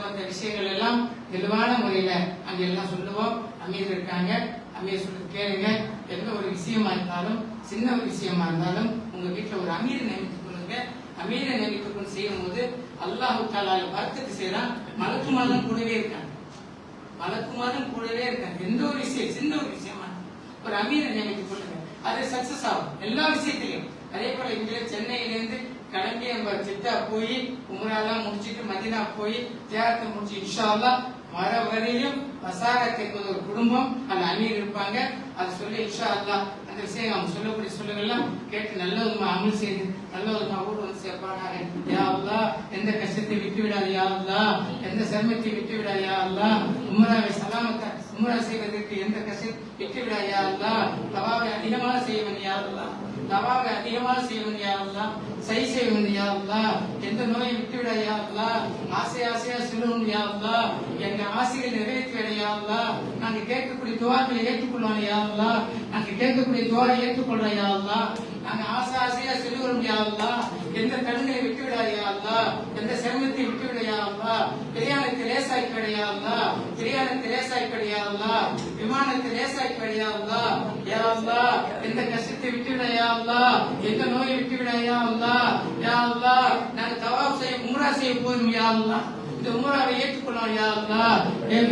மற்ற விஷயங்கள் எல்லாம் தெளிவான முறையில அங்க எல்லாம் சொல்லுவோம். அமீர் இருக்காங்க, அமீர் சொல்லி கேளுங்க. எந்த ஒரு விஷயமா இருந்தாலும் சின்ன ஒரு விஷயமா இருந்தாலும் உங்க வீட்டுல ஒரு அமீரை நியமித்துக் கொள்ளுங்க. அமீரை நியமித்துக் செய்யும் போது அல்லாஹ் தஆலா பரக்கத்து செய்யறான். மலக்குமாரன் கூடவே இருக்காங்க. மலக்குமாரன் கூடவே இருக்காங்க. எந்த ஒரு விஷயம் சின்ன ஒரு விஷயமா ஒரு அமீரை நியமித்துக் கொள்ளுங்க. அது சக்சஸ் ஆகும் எல்லா விஷயத்திலையும். அதே போல இங்க சென்னையிலிருந்து கிளம்பி நம்ம ஜித்தா போய் உம்ராலாம் முடிச்சுட்டு மதீனா போய் தியாகத்தை முடிச்சு இன்ஷா அல்லாஹ் வர வரையிலும் வசாரத் என்பது ஒரு குடும்பம், அந்த அமீர் இருப்பாங்க. அது சொல்லி இன்ஷா அல்லாஹ் அந்த விஷயம் அவங்க சொல்லக்கூடிய சொல்லங்கள்லாம் கேட்டு நல்ல விதமா அமல் செய்து நல்ல விதமா ஊர் வந்து சேர்ப்பானாக. யா அல்லாஹ், எந்த கஷ்டத்தை விட்டு விடாது யா அல்லாஹ், எந்த சிரமத்தை விட்டு விடாது யா அல்லாஹ், உம்ராவை சலாமத்தா உம்ரா செய்வதற்கு எந்த கஷ்டத்தை விட்டு விடாது யா அல்லாஹ், தவாவை அதிகமாக செய்வன் யா அல்லாஹ், தவாவை அதிகமாக செய்வன் யா அல்லாஹ், செய்வன் யா அல்லாஹ், எந்த நோயை விட்டு விடாது யா அல்லாஹ், ஆசையா சொல்லுவோம் யா அல்லாஹ், எங்க ஆசைகளை நிறைவேற்றி விட யா அல்லாஹ், நாங்க கேட்கக்கூடிய துவாக்களை ஏற்றுக்கொள்வான் யா அல்லாஹ், நாங்க கேட்கக்கூடிய துவாரை ஏற்றுக்கொள்ற யா அல்லாஹ், நாங்க ஆசையா சொல்லுவோம் யா அல்லாஹ், எந்த கடன்களை விட்டு விடாது யா அல்லாஹ், எந்த சிரமத்தை விட்டு விட யா அல்லாஹ், பிரயாணத்தை லேசாக்கி விட யா அல்லாஹ், பிரயாணத்தை லேசாக்கி விட யா அல்லாஹ், விமானத்தை லேசாக்கி விட யா அல்லாஹ், யா அல்லாஹ், எந்த கஷ்டத்தை விட்டு விட யா அல்லாஹ், எந்த நோயை விட்டு விட யா அல்லாஹ், யா அல்லாஹ், நாங்க தவாப் செய்ய உம்ரா செய்ய போதும் யா அல்லாஹ், இந்த உம்ராவை ஏற்றுக்கொள்வான் யா அல்லாஹ்,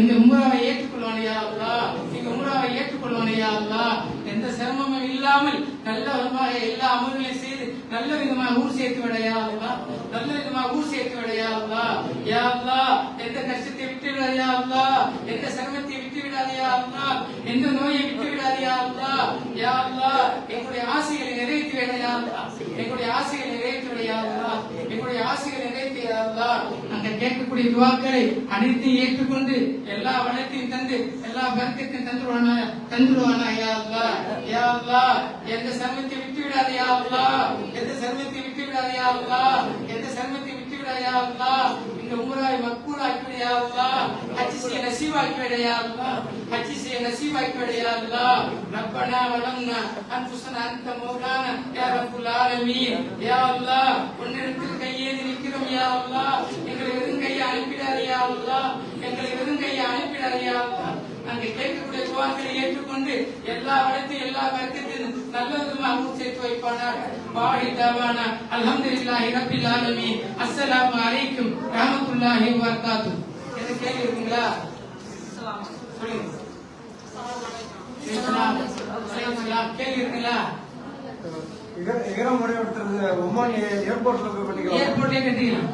இந்த உம்ராவை ஏற்றுக்கொள்வான் யா அல்லாஹ், இந்த உம்ராவை ஏற்றுக்கொள்வான் யா அல்லாஹ், எந்த சிரமமும் இல்லாமல் நல்ல விதமாக எல்லா அமல்களையும் செய்து நல்ல விதமாக ஊர் சேர்த்து விட யா அல்லாஹ், நல்ல விதமாக ஊர் சேர்த்து விட யா அல்லாஹ், யா அல்லாஹ், எந்த கஷ்டத்தை விட்டு விடாது யா அல்லாஹ், எந்த சிரமத்தை விட்டு விடாது யா அல்லாஹ், எந்த நோயை விட்டு விடாது யா அல்லாஹ், யா அல்லாஹ், எங்களுடைய ஆசைகளை நிறைவேற்றி விட யா அல்லாஹ், எங்களுடைய ஆசைகளை நிறைவேற்றி விட யா அல்லாஹ், எங்களுடைய ஆசைகளை நிறைவேற்றி யா அல்லாஹ், நாங்கள் கேட்கக்கூடிய துவாக்களை அனைத்தையும் ஏற்றுக்கொண்டு எல்லா வளத்தையும் தந்து எல்லா பரக்கத்தையும் தந்துடுவானா யா அல்லாஹ், யா அல்லாஹ், எந்த சிரமத்தை விட்டு விடாது யா அல்லாஹ், எந்த சிரமத்தை விட்டு விடாது யா அல்லாஹ், எந்த சிரமத்தை விட்டு விடாது யா அல்லாஹ், இந்த உம்ராவை மக்பூல் ஆக்கிவிட யா அல்லாஹ், ஹஜ் செய்ய நசீபாக்கி விட யா அல்லாஹ், ஹஜ் செய்ய நசீபாக்கி விட யா அல்லாஹ், ரப்பனா வலம்னா அன்ஃபுஸனா அன்த மௌலானா யா ரப்பல் ஆலமீன், யா அல்லாஹ், உன்னிடத்தில் கையேந்தி நிற்கிறோம் யா அல்லாஹ், எங்களை வெறும் கையை அனுப்பிடாது யா அல்லாஹ், எங்களை வெறும் கையை அனுப்பிடாது யா அல்லாஹ், நாங்கள் கேட்கக்கூடிய துவாக்களை ஏற்றுக்கொண்டு எல்லா வளத்தையும் எல்லா வர்க்கத்தையும் நல்ல விதமாக சேர்த்து வைப்பானாக. வாஹி தவானா அல்ஹம்துலில்லாஹி ரப்பில் ஆலமீன். அஸ்ஸலாமு அலைக்கும் ரஹ்மத்துல்லாஹி வ பரகாத்துஹு. என்ன கேள்வி இருக்குங்களா? சொல்லுங்க. கேள்வி இருக்குங்களா? எகரம் முறை ஒருத்தர் ஒமான் ஏர்போர்ட்ல போய் பண்ணிக்கலாம். ஏர்போர்ட்லயே கட்டிக்கலாம்.